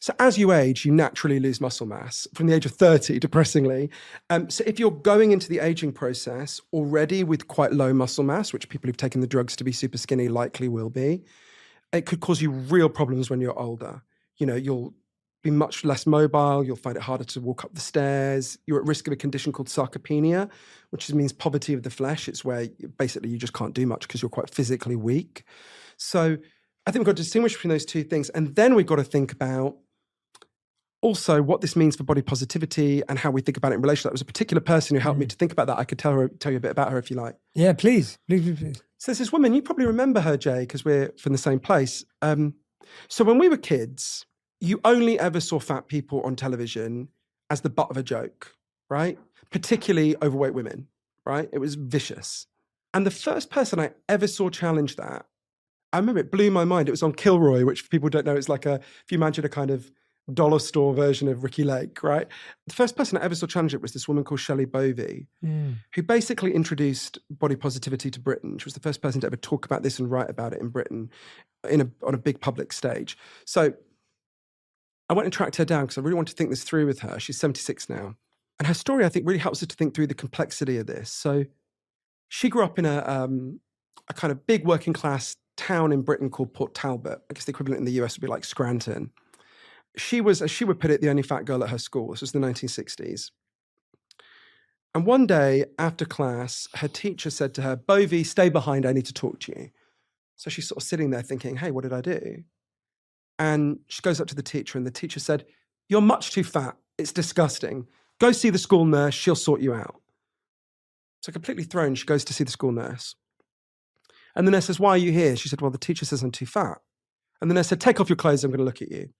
So as you age, you naturally lose muscle mass from the age of 30, depressingly. So if you're going into the aging process already with quite low muscle mass, which people who've taken the drugs to be super skinny likely will be, it could cause you real problems when you're older. You'll be much less mobile. You'll find it harder to walk up the stairs. You're at risk of a condition called sarcopenia, which means poverty of the flesh. It's where basically you just can't do much because you're quite physically weak. So I think we've got to distinguish between those 2 things. And then we've got to think about also what this means for body positivity and how we think about it in relation to that. There was a particular person who helped me to think about that. I could tell you a bit about her if you like. Yeah, please. So there's this woman, you probably remember her, Jay, because we're from the same place. So when we were kids, you only ever saw fat people on television as the butt of a joke, right? Particularly overweight women, right? It was vicious. And the first person I ever saw challenge that, I remember it blew my mind. It was on Kilroy, which for people who don't know, it's like if you imagine a kind of dollar store version of Ricky Lake, right? The first person I ever saw challenge it was this woman called Shelley Bovey, who basically introduced body positivity to Britain. She was the first person to ever talk about this and write about it in Britain on a big public stage. So I went and tracked her down because I really want to think this through with her. She's 76 now. And her story, I think, really helps us to think through the complexity of this. So she grew up in a kind of big working class town in Britain called Port Talbot. I guess the equivalent in the US would be like Scranton. She was, as she would put it, the only fat girl at her school. This was the 1960s. And one day after class, her teacher said to her, Bovey, stay behind, I need to talk to you. So she's sort of sitting there thinking, hey, what did I do? And she goes up to the teacher and the teacher said, You're much too fat. It's disgusting. Go see the school nurse. She'll sort you out. So completely thrown, she goes to see the school nurse. And the nurse says, why are you here? She said, well, the teacher says I'm too fat. And the nurse said, take off your clothes. I'm going to look at you.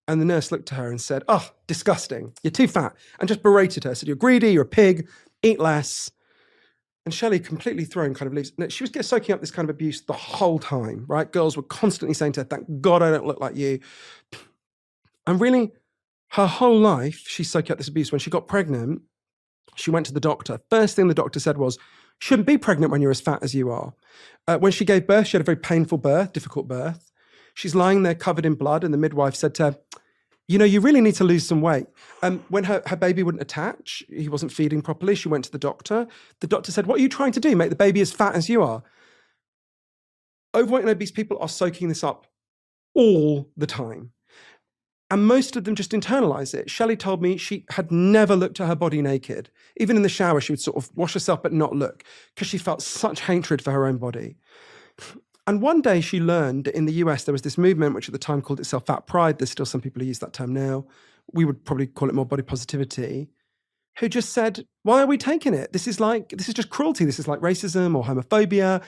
And the nurse looked at her and said, oh, disgusting. You're too fat. And just berated her. Said, you're greedy. You're a pig. Eat less. And Shelley, completely thrown, kind of leaves. She was soaking up this kind of abuse the whole time, right? Girls were constantly saying to her, thank God I don't look like you. And really, her whole life, she's soaking up this abuse. When she got pregnant, she went to the doctor. First thing the doctor said was, shouldn't be pregnant when you're as fat as you are. When she gave birth, she had a very painful birth, difficult birth. She's lying there covered in blood, and the midwife said to her, you really need to lose some weight. When her baby wouldn't attach, he wasn't feeding properly, she went to the doctor. The doctor said, what are you trying to do? Make the baby as fat as you are? Overweight and obese people are soaking this up all the time. And most of them just internalize it. Shelley told me she had never looked at her body naked. Even in the shower, she would sort of wash herself but not look, because she felt such hatred for her own body. And one day she learned that in the US, there was this movement, which at the time called itself fat pride. There's still some people who use that term now. We would probably call it more body positivity, who just said, why are we taking it? This is just cruelty. This is like racism or homophobia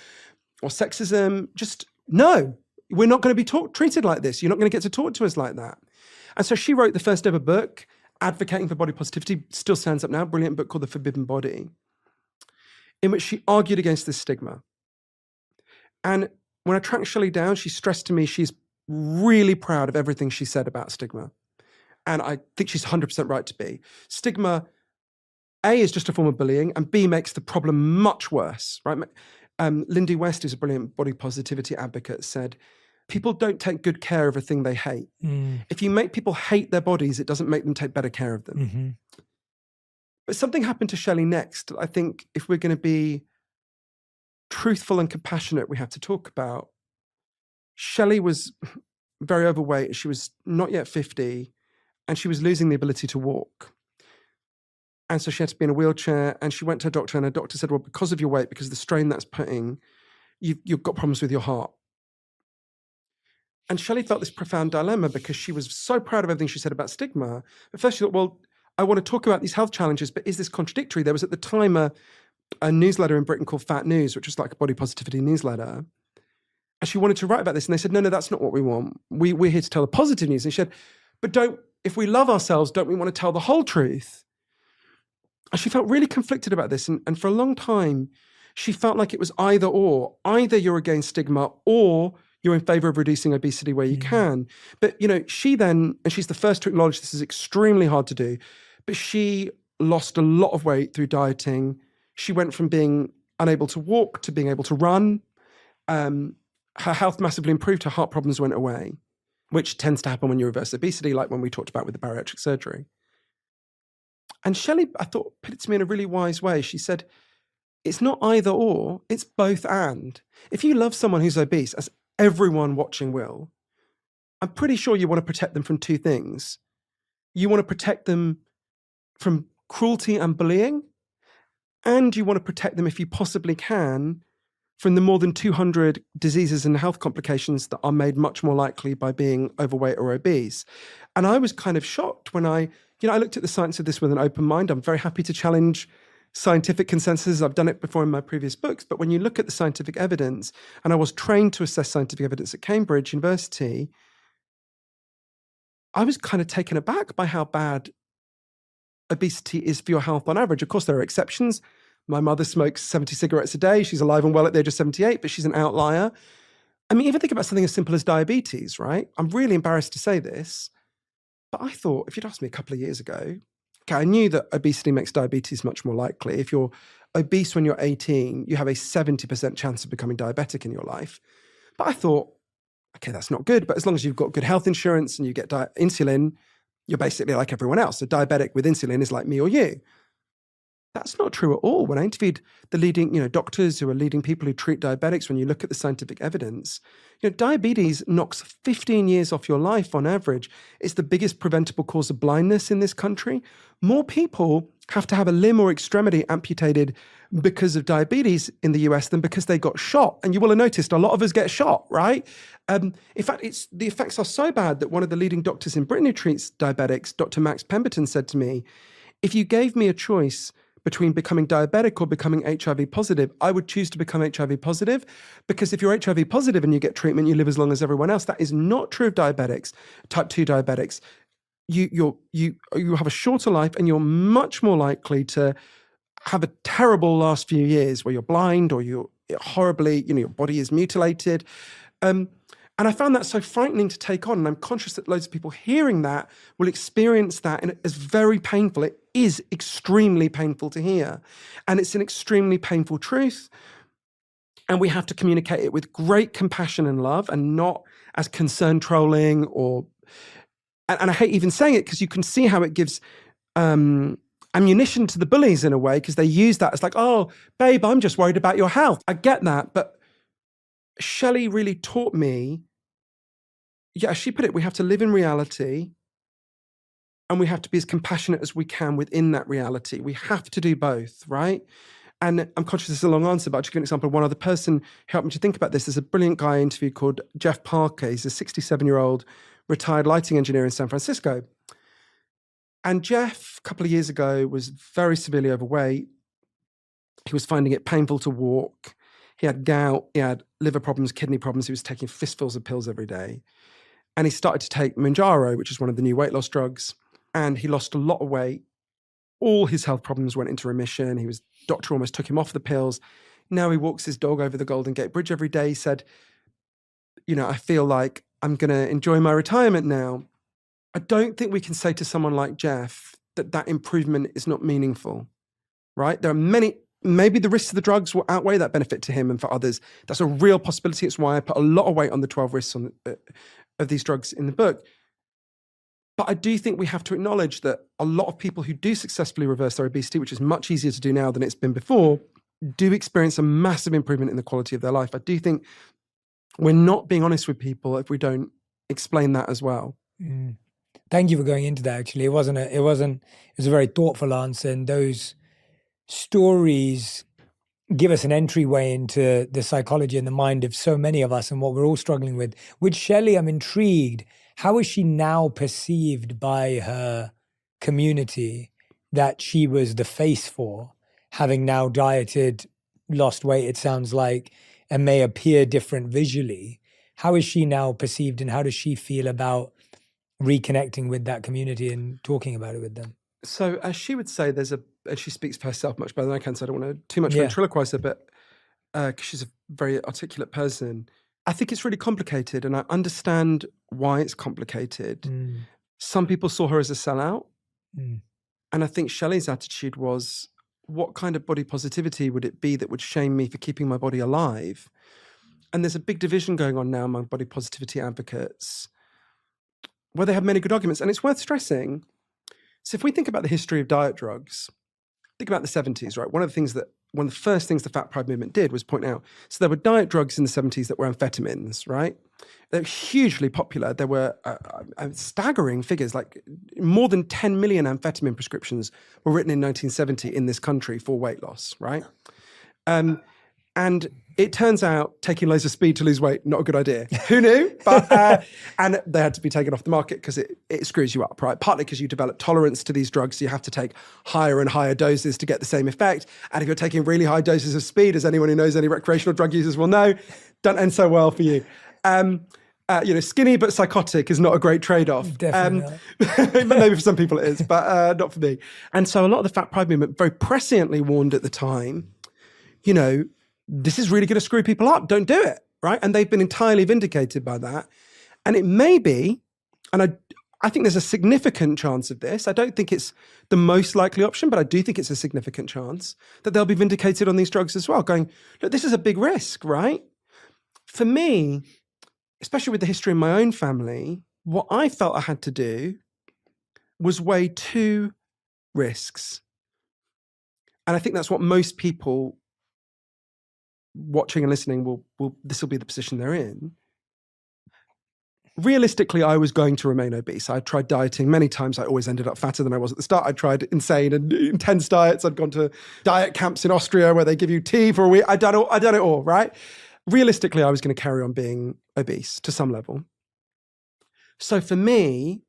or sexism. Just no, we're not going to be treated like this. You're not going to get to talk to us like that. And so she wrote the first ever book advocating for body positivity, still stands up now, brilliant book called The Forbidden Body, in which she argued against this stigma. And when I tracked Shelley down, she stressed to me she's really proud of everything she said about stigma. And I think she's 100% right to be. Stigma, A, is just a form of bullying, and B, makes the problem much worse, right? Lindy West, who's a brilliant body positivity advocate, said, people don't take good care of a thing they hate. If you make people hate their bodies, it doesn't make them take better care of them. Mm-hmm. But something happened to Shelley next. I think if we're going to be truthful and compassionate, we have to talk about. Shelley was very overweight. She was not yet 50, and she was losing the ability to walk. And so she had to be in a wheelchair, and she went to her doctor, and her doctor said, well, because of your weight, because of the strain that's putting, you've got problems with your heart. And Shelley felt this profound dilemma, because she was so proud of everything she said about stigma. At first she thought, well, I want to talk about these health challenges, but is this contradictory? There was at the time a newsletter in Britain called Fat News, which was like a body positivity newsletter. And she wanted to write about this. And they said, no, that's not what we want. We're here to tell the positive news. And she said, but if we love ourselves, don't we want to tell the whole truth? And she felt really conflicted about this. And for a long time, she felt like it was either or. Either you're against stigma, or you're in favor of reducing obesity where you can. But, she then, and she's the first to acknowledge this is extremely hard to do, but she lost a lot of weight through dieting. She went from being unable to walk to being able to run. Her health massively improved. Her heart problems went away, which tends to happen when you reverse obesity, like when we talked about with the bariatric surgery. And Shelley, I thought, put it to me in a really wise way. She said, it's not either or, it's both and. If you love someone who's obese, as everyone watching will, I'm pretty sure you want to protect them from two things. You want to protect them from cruelty and bullying, and you want to protect them, if you possibly can, from the more than 200 diseases and health complications that are made much more likely by being overweight or obese. And I was kind of shocked when I looked at the science of this with an open mind. I'm very happy to challenge scientific consensus. I've done it before in my previous books. But when you look at the scientific evidence, and I was trained to assess scientific evidence at Cambridge University, I was kind of taken aback by how bad obesity is for your health on average. Of course, there are exceptions. My mother smokes 70 cigarettes a day. She's alive and well at the age of 78, but she's an outlier. I mean, even think about something as simple as diabetes, right? I'm really embarrassed to say this, but I thought, if you'd asked me a couple of years ago, okay, I knew that obesity makes diabetes much more likely. If you're obese when you're 18, you have a 70% chance of becoming diabetic in your life. But I thought, okay, that's not good, but as long as you've got good health insurance and you get insulin, you're basically like everyone else. A diabetic with insulin is like me or you. That's not true at all. When I interviewed the leading, doctors who are leading people who treat diabetics, when you look at the scientific evidence, diabetes knocks 15 years off your life on average. It's the biggest preventable cause of blindness in this country. More people have to have a limb or extremity amputated because of diabetes in the US than because they got shot. And you will have noticed a lot of us get shot, right? In fact, the effects are so bad that one of the leading doctors in Britain who treats diabetics, Dr. Max Pemberton, said to me, if you gave me a choice between becoming diabetic or becoming HIV positive, I would choose to become HIV positive, because if you're HIV positive and you get treatment, you live as long as everyone else. That is not true of diabetics, type 2 diabetics. You have a shorter life, and you're much more likely to have a terrible last few years where you're blind or you're horribly, your body is mutilated. And I found that so frightening to take on. And I'm conscious that loads of people hearing that will experience that, and it's very painful. It is extremely painful to hear. And it's an extremely painful truth. And we have to communicate it with great compassion and love, and not as concern trolling and I hate even saying it, because you can see how it gives ammunition to the bullies in a way, because they use that as like, oh, babe, I'm just worried about your health. I get that. But Shelley really taught me, as she put it, we have to live in reality, and we have to be as compassionate as we can within that reality. We have to do both, right? And I'm conscious this is a long answer, but I'll just give an example. One other person who helped me to think about this is a brilliant guy I interviewed called Jeff Parker. He's a 67-year-old retired lighting engineer in San Francisco. And Jeff, a couple of years ago, was very severely overweight. He was finding it painful to walk. He had gout, he had liver problems, kidney problems. He was taking fistfuls of pills every day. And he started to take Mounjaro, which is one of the new weight loss drugs. And he lost a lot of weight. All his health problems went into remission. Doctor almost took him off the pills. Now he walks his dog over the Golden Gate Bridge every day. He said, I feel like I'm going to enjoy my retirement now. I don't think we can say to someone like Jeff that improvement is not meaningful, right? There are maybe the risks of the drugs will outweigh that benefit to him and for others. That's a real possibility. It's why I put a lot of weight on the 12 risks of these drugs in the book. But I do think we have to acknowledge that a lot of people who do successfully reverse their obesity, which is much easier to do now than it's been before, do experience a massive improvement in the quality of their life. I do think we're not being honest with people if we don't explain that as well. Mm. Thank you for going into that. Actually, it was a very thoughtful answer, and those stories give us an entryway into the psychology and the mind of so many of us and what we're all struggling with. With Shelley, I'm intrigued. How is she now perceived by her community that she was the face for, having now dieted, lost weight, it sounds like, and may appear different visually? How is she now perceived, and how does she feel about reconnecting with that community and talking about it with them? So as she would say, and she speaks for herself much better than I can, so I don't want to too much ventriloquize her, but because she's a very articulate person, I think it's really complicated, and I understand why it's complicated. Some people saw her as a sellout. And I think Shelley's attitude was, what kind of body positivity would it be that would shame me for keeping my body alive? And there's a big division going on now among body positivity advocates, where they have many good arguments. And it's worth stressing. So if we think about the history of diet drugs, think about the 70s, right? One of the first things the Fat Pride movement did was point out, so there were diet drugs in the 70s that were amphetamines, right? They're hugely popular. There were staggering figures, like more than 10 million amphetamine prescriptions were written in 1970 in this country for weight loss, right? And it turns out taking loads of speed to lose weight, not a good idea. Who knew? But and they had to be taken off the market because it screws you up, right? Partly because you develop tolerance to these drugs, so you have to take higher and higher doses to get the same effect. And if you're taking really high doses of speed, as anyone who knows any recreational drug users will know, don't end so well for you. Skinny but psychotic is not a great trade-off. Definitely maybe for some people it is, but not for me. And so a lot of the Fat Pride movement very presciently warned at the time, this is really going to screw people up. Don't do it, right? And they've been entirely vindicated by that. And it may be, and I think there's a significant chance of this. I don't think it's the most likely option, but I do think it's a significant chance that they'll be vindicated on these drugs as well, going, look, this is a big risk, right? For me, especially with the history in my own family, what I felt I had to do was weigh two risks. And I think that's what most people watching and listening this will be the position they're in. Realistically, I was going to remain obese. I tried dieting many times. I always ended up fatter than I was at the start. I tried insane and intense diets. I'd gone to diet camps in Austria where they give you tea for a week. I'd done it all, right? Realistically, I was going to carry on being obese to some level. So for me,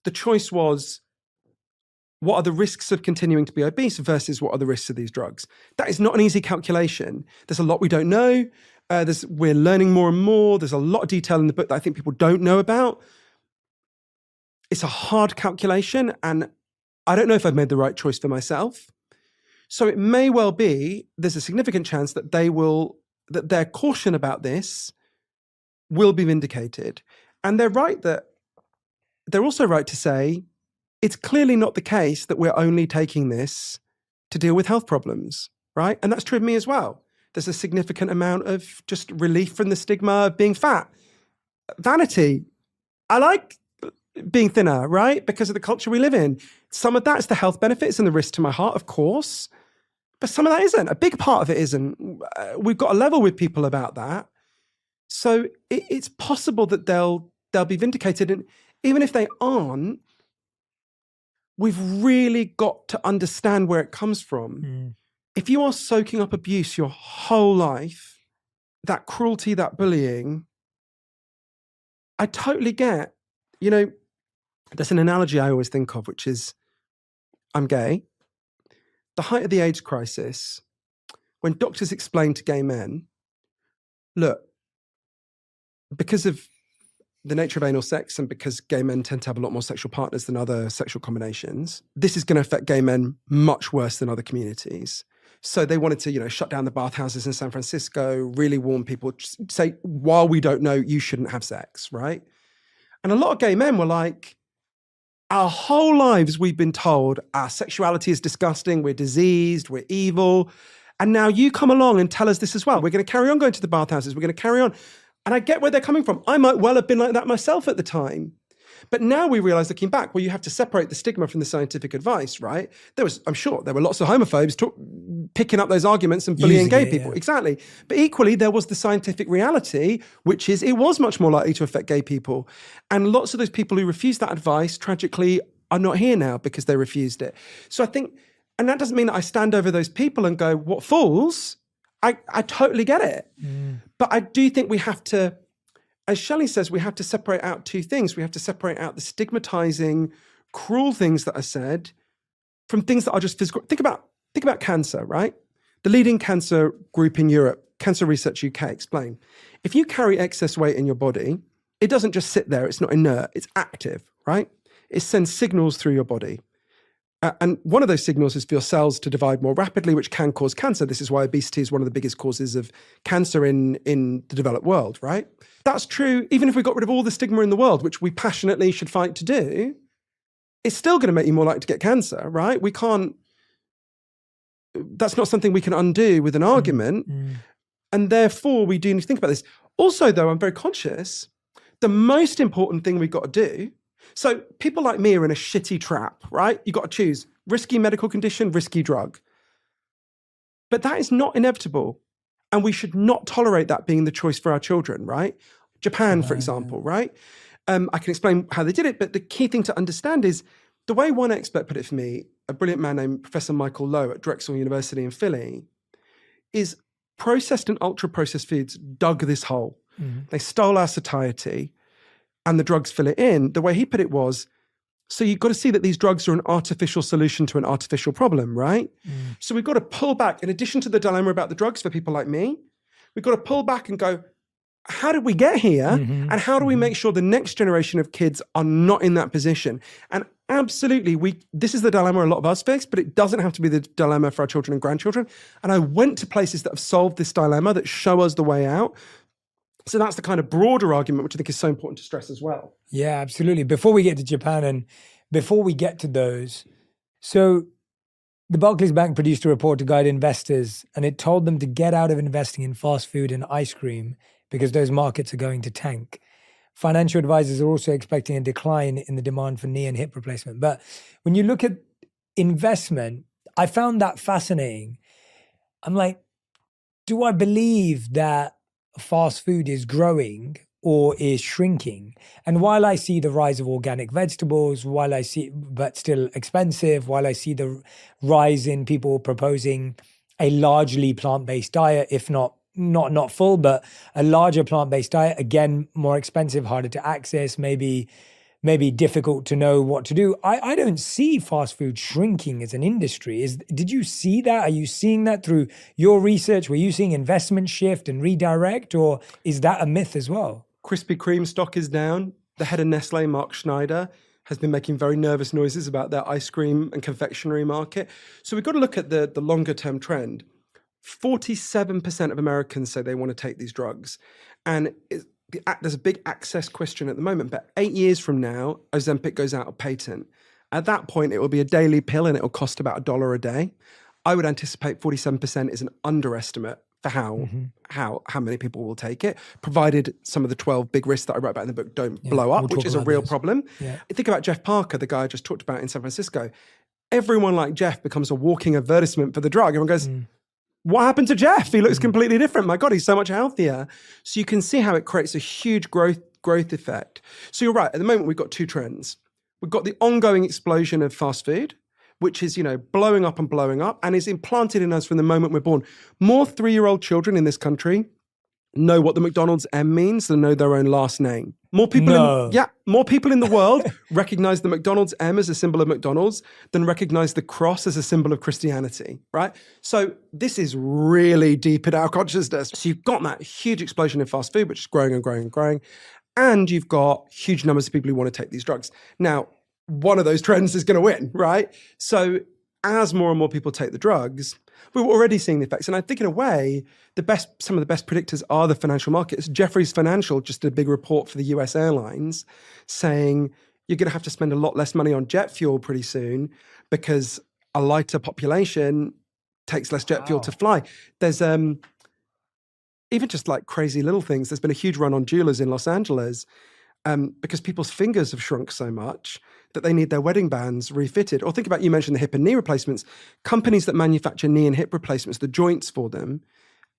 the choice was, what are the risks of continuing to be obese versus what are the risks of these drugs? That is not an easy calculation. There's a lot we don't know. We're learning more and more. There's a lot of detail in the book that I think people don't know about. It's a hard calculation, and I don't know if I've made the right choice for myself. So it may well be, there's a significant chance that their caution about this will be vindicated. And they're also right to say, it's clearly not the case that we're only taking this to deal with health problems, right? And that's true of me as well. There's a significant amount of just relief from the stigma of being fat. Vanity. I like being thinner, right? Because of the culture we live in. Some of that's the health benefits and the risk to my heart, of course. But some of that isn't. A big part of it isn't. We've got to level with people about that. So it's possible that they'll be vindicated. And even if they aren't, we've really got to understand where it comes from. If you are soaking up abuse your whole life, that cruelty, that bullying, I totally get. There's an analogy I always think of, which is, I'm gay. The height of the AIDS crisis, when doctors explained to gay men, look, because of the nature of anal sex and because gay men tend to have a lot more sexual partners than other sexual combinations, this is going to affect gay men much worse than other communities. So they wanted to, shut down the bathhouses in San Francisco, really warn people, say, while we don't know, you shouldn't have sex, right? And a lot of gay men were like, our whole lives we've been told our sexuality is disgusting, we're diseased, we're evil. And now you come along and tell us this as well. We're going to carry on going to the bathhouses, we're going to carry on. And I get where they're coming from. I might well have been like that myself at the time. But now we realize, looking back, well, you have to separate the stigma from the scientific advice, right? I'm sure there were lots of homophobes picking up those arguments and bullying gay people. Yeah. Exactly. But equally, there was the scientific reality, which is it was much more likely to affect gay people. And lots of those people who refused that advice, tragically, are not here now because they refused it. So I think, and that doesn't mean that I stand over those people and go, what fools? I totally get it. But I do think we have to, as Shelley says, we have to separate out two things. We have to separate out the stigmatizing, cruel things that are said from things that are just physical. Think about cancer, right? The leading cancer group in Europe, Cancer Research UK, explain. If you carry excess weight in your body, it doesn't just sit there. It's not inert. It's active, right? It sends signals through your body. And one of those signals is for your cells to divide more rapidly, which can cause cancer. This is why obesity is one of the biggest causes of cancer in the developed world, right? That's true. Even if we got rid of all the stigma in the world, which we passionately should fight to do, it's still going to make you more likely to get cancer, right? That's not something we can undo with an argument. And therefore, we do need to think about this. Also, though, I'm very conscious, the most important thing we've got to do, so people like me are in a shitty trap, right? You've got to choose risky medical condition, risky drug. But that is not inevitable. And we should not tolerate that being the choice for our children, right? Japan, for example, right? I can explain how they did it, but the key thing to understand is the way one expert put it for me, a brilliant man named Professor Michael Lowe at Drexel University in Philly, is processed and ultra-processed foods dug this hole. They stole our satiety. And the drugs fill it in. The way he put it was, so you've got to see that these drugs are an artificial solution to an artificial problem, right? So we've got to pull back, in addition to the dilemma about the drugs for people like me, we've got to pull back and go, how did we get here? And how do we make sure the next generation of kids are not in that position? And absolutely, this is the dilemma a lot of us face, but it doesn't have to be the dilemma for our children and grandchildren. And I went to places that have solved this dilemma, that show us the way out. So that's the kind of broader argument, which I think is so important to stress as well. Yeah, absolutely. Before we get to Japan and before we get to those, so the Barclays Bank produced a report to guide investors, and it told them to get out of investing in fast food and ice cream because those markets are going to tank. Financial advisors are also expecting a decline in the demand for knee and hip replacement. But when you look at investment, I found that fascinating. I'm like, do I believe that fast food is growing or is shrinking? And while I see the rise of organic vegetables, but still expensive, while I see the rise in people proposing a largely plant-based diet, if not full, but a larger plant-based diet, again, more expensive, harder to access, maybe difficult to know what to do. I don't see fast food shrinking as an industry. Did you see that? Are you seeing that through your research? Were you seeing investment shift and redirect, or is that a myth as well? Krispy Kreme stock is down. The head of Nestle, Mark Schneider, has been making very nervous noises about their ice cream and confectionery market. So we've got to look at the longer term trend. 47% of Americans say they want to take these drugs. And there's a big access question at the moment, but 8 years from now, Ozempic goes out of patent. At that point, it will be a daily pill and it will cost about $1 a day. I would anticipate 47% is an underestimate for how many people will take it, provided some of the 12 big risks that I wrote about in the book don't blow up, which is a real problem. Yeah. Think about Jeff Parker, the guy I just talked about in San Francisco. Everyone like Jeff becomes a walking advertisement for the drug. Everyone goes, what happened to Jeff? He looks completely different. My God, he's so much healthier. So you can see how it creates a huge growth effect. So you're right. At the moment, we've got two trends. We've got the ongoing explosion of fast food, which is, blowing up and is implanted in us from the moment we're born. More 3-year-old children in this country know what the McDonald's M means than know their own last name. More people in the world recognize the McDonald's M as a symbol of McDonald's than recognize the cross as a symbol of Christianity, right? So this is really deep in our consciousness. So you've got that huge explosion in fast food, which is growing and growing and growing. And you've got huge numbers of people who want to take these drugs. Now, one of those trends is going to win, right? So as more and more people take the drugs, we're already seeing the effects. And I think in a way, some of the best predictors are the financial markets. Jefferies Financial just did a big report for the US airlines saying you're going to have to spend a lot less money on jet fuel pretty soon because a lighter population takes less jet fuel to fly. There's even just like crazy little things. There's been a huge run on jewelers in Los Angeles because people's fingers have shrunk so much that they need their wedding bands refitted. Or think about, you mentioned the hip and knee replacements. Companies that manufacture knee and hip replacements, the joints for them,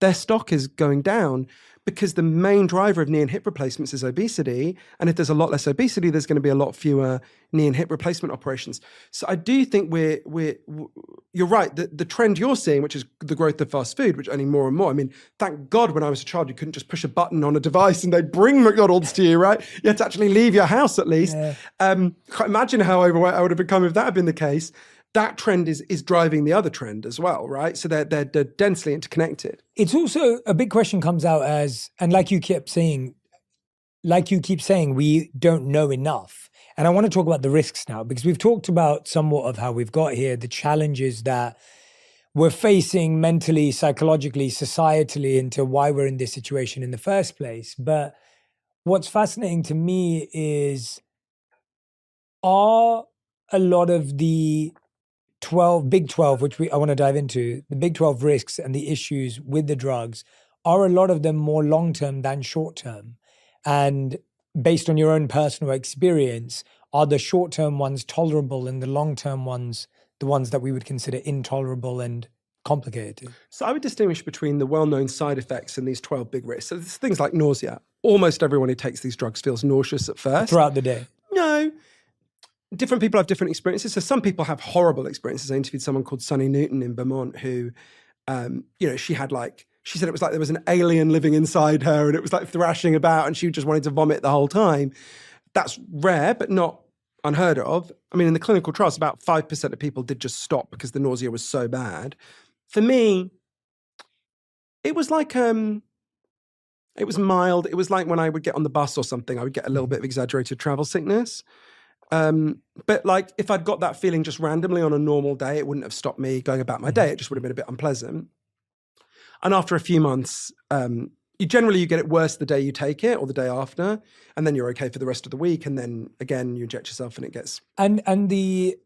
their stock is going down because the main driver of knee and hip replacements is obesity. And if there's a lot less obesity, there's going to be a lot fewer knee and hip replacement operations. So I do think you're right. The trend you're seeing, which is the growth of fast food, which only more and more. I mean, thank God when I was a child, you couldn't just push a button on a device and they'd bring McDonald's to you, right? You had to actually leave your house at least. Yeah. Can't imagine how overweight I would have become if that had been the case. That trend is driving the other trend as well, right? So they're densely interconnected. It's also a big question comes out as, and like you keep saying, we don't know enough. And I want to talk about the risks now, because we've talked about somewhat of how we've got here, the challenges that we're facing mentally, psychologically, societally, into why we're in this situation in the first place. But what's fascinating to me is, are a lot of the Big 12, which I want to dive into, the Big 12 risks and the issues with the drugs, are a lot of them more long-term than short-term? And based on your own personal experience, are the short-term ones tolerable and the long-term ones the ones that we would consider intolerable and complicated? So I would distinguish between the well-known side effects and these 12 big risks. So there's things like nausea. Almost everyone who takes these drugs feels nauseous at first. Throughout the day? No. Different people have different experiences. So some people have horrible experiences. I interviewed someone called Sunny Newton in Vermont who, she said it was like there was an alien living inside her and it was like thrashing about and she just wanted to vomit the whole time. That's rare, but not unheard of. I mean, in the clinical trials, about 5% of people did just stop because the nausea was so bad. For me, it was like, it was mild. It was like when I would get on the bus or something, I would get a little bit of exaggerated travel sickness. But like if I'd got that feeling just randomly on a normal day, it wouldn't have stopped me going about my day. It just would have been a bit unpleasant. And after a few months, you get it worse the day you take it or the day after, and then you're okay for the rest of the week. And then again, you inject yourself and it gets... And the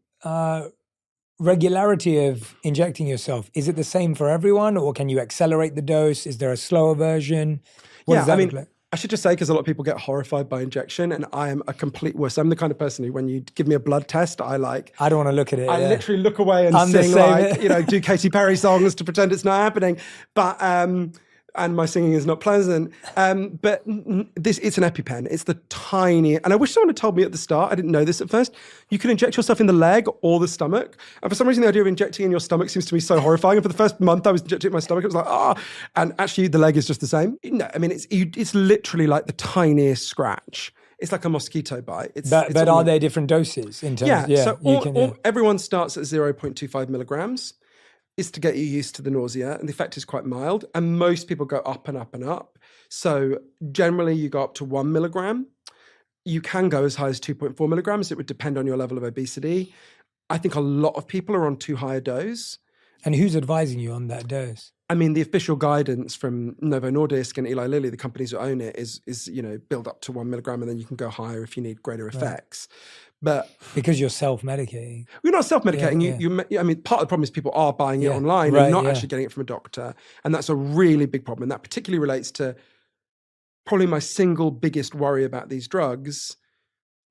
regularity of injecting yourself, is it the same for everyone, or can you accelerate the dose? Is there a slower version? What does that look like? I should just say, because a lot of people get horrified by injection, and I am a complete wuss. I'm the kind of person who, when you give me a blood test, I don't want to look at it. I literally look away and I'm the sing same. do Katy Perry songs to pretend it's not happening. But and my singing is not pleasant. But it's an EpiPen. It's the tiny, and I wish someone had told me at the start. I didn't know this at first. You can inject yourself in the leg or the stomach. And for some reason, the idea of injecting in your stomach seems to me so horrifying. And for the first month I was injecting in my stomach, it was like, and actually the leg is just the same. No, I mean, it's literally like the tiniest scratch. It's like a mosquito bite. But are there different doses in terms? So everyone starts at 0.25 milligrams. Is to get you used to the nausea, and the effect is quite mild. And most people go up and up and up. So generally you go up to 1 milligram. You can go as high as 2.4 milligrams. It would depend on your level of obesity. I think a lot of people are on too high a dose. And who's advising you on that dose? I mean, the official guidance from Novo Nordisk and Eli Lilly, the companies who own it, is build up to 1 milligram, and then you can go higher if you need greater effects. But because you're self-medicating. You're not self-medicating. I mean, part of the problem is people are buying it online and not actually getting it from a doctor. And that's a really big problem. And that particularly relates to probably my single biggest worry about these drugs.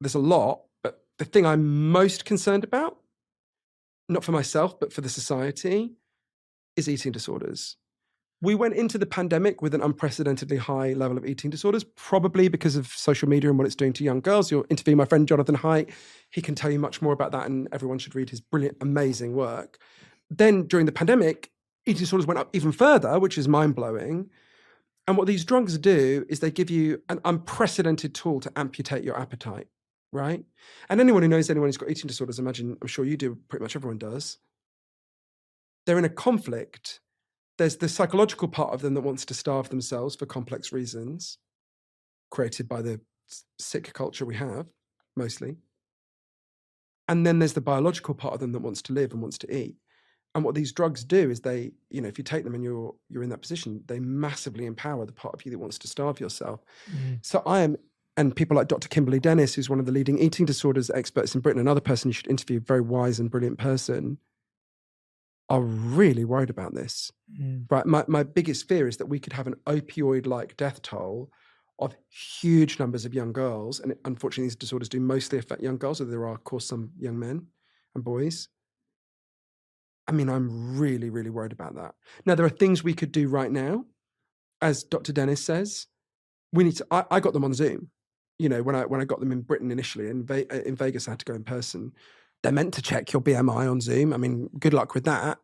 There's a lot, but the thing I'm most concerned about, not for myself, but for the society, is eating disorders. We went into the pandemic with an unprecedentedly high level of eating disorders, probably because of social media and what it's doing to young girls. You'll interview my friend Jonathan Haidt. He can tell you much more about that, and everyone should read his brilliant, amazing work. Then during the pandemic, eating disorders went up even further, which is mind-blowing. And what these drugs do is they give you an unprecedented tool to amputate your appetite, right? And anyone who knows anyone who's got eating disorders, I'm sure you do, pretty much everyone does. They're in a conflict. There's the psychological part of them that wants to starve themselves for complex reasons created by the sick culture we have, mostly. And then there's the biological part of them that wants to live and wants to eat. And what these drugs do is they, if you take them and you're in that position, they massively empower the part of you that wants to starve yourself. So and people like Dr. Kimberly Dennis, who's one of the leading eating disorders experts in Britain, another person you should interview, very wise and brilliant person, are really worried about this. Right? My biggest fear is that we could have an opioid-like death toll of huge numbers of young girls. And unfortunately, these disorders do mostly affect young girls, although there are, of course, some young men and boys. I mean, I'm really, really worried about that. Now, there are things we could do right now. As Dr. Dennis says, we need to, I got them on Zoom. When I got them in Britain initially, in Vegas, I had to go in person. They're meant to check your BMI on Zoom. I mean, good luck with that.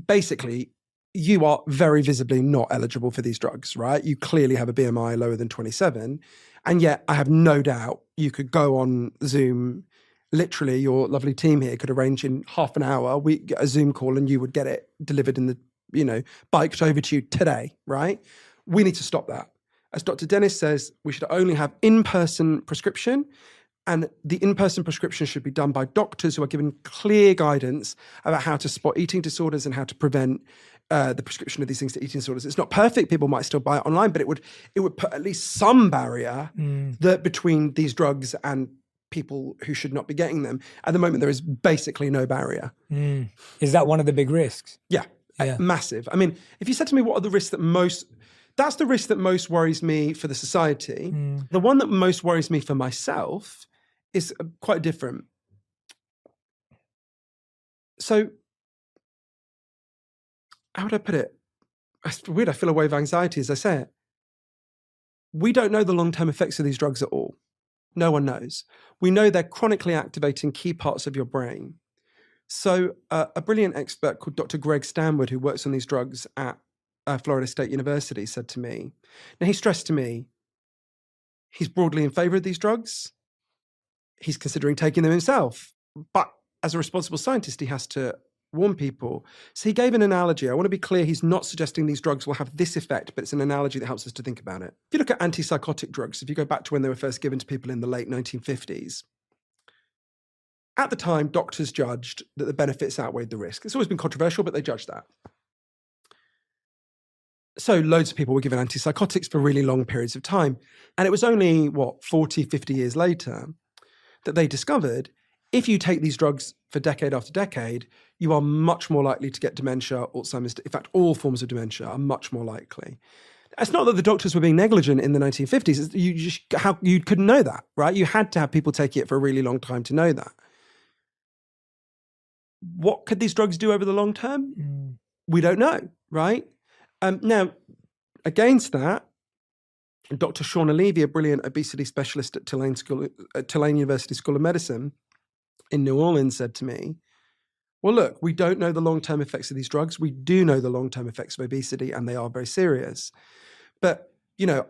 Basically, you are very visibly not eligible for these drugs, right? You clearly have a BMI lower than 27. And yet, I have no doubt you could go on Zoom. Literally, your lovely team here could arrange in half an hour, we get a Zoom call and you would get it delivered in the, biked over to you today, right? We need to stop that. As Dr. Dennis says, we should only have in-person prescription, and the in-person prescription should be done by doctors who are given clear guidance about how to spot eating disorders and how to prevent the prescription of these things to eating disorders. It's not perfect. People might still buy it online, but it would put at least some barrier between these drugs and people who should not be getting them. At the moment, there is basically no barrier. Is that one of the big risks? Yeah, massive. I mean, if you said to me, what are the risks that's the risk that most worries me for the society. The one that most worries me for myself is quite different. So, how would I put it? It's weird, I feel a wave of anxiety as I say it. We don't know the long-term effects of these drugs at all. No one knows. We know they're chronically activating key parts of your brain. So a brilliant expert called Dr. Greg Stanwood, who works on these drugs at Florida State University, said to me, now he stressed to me, he's broadly in favor of these drugs. He's considering taking them himself. But as a responsible scientist, he has to warn people. So he gave an analogy. I want to be clear, he's not suggesting these drugs will have this effect, but it's an analogy that helps us to think about it. If you look at antipsychotic drugs, if you go back to when they were first given to people in the late 1950s, at the time, doctors judged that the benefits outweighed the risk. It's always been controversial, but they judged that. So loads of people were given antipsychotics for really long periods of time. And it was only, 40, 50 years later that they discovered if you take these drugs for decade after decade, you are much more likely to get dementia, Alzheimer's. In fact, all forms of dementia are much more likely. It's not that the doctors were being negligent in the 1950s. You couldn't know that, right? You had to have people taking it for a really long time to know that. What could these drugs do over the long term? We don't know, right? Now, against that, Dr. Shauna Levy, a brilliant obesity specialist at Tulane University School of Medicine in New Orleans, said to me, well, look, we don't know the long-term effects of these drugs. We do know the long-term effects of obesity, and they are very serious. But,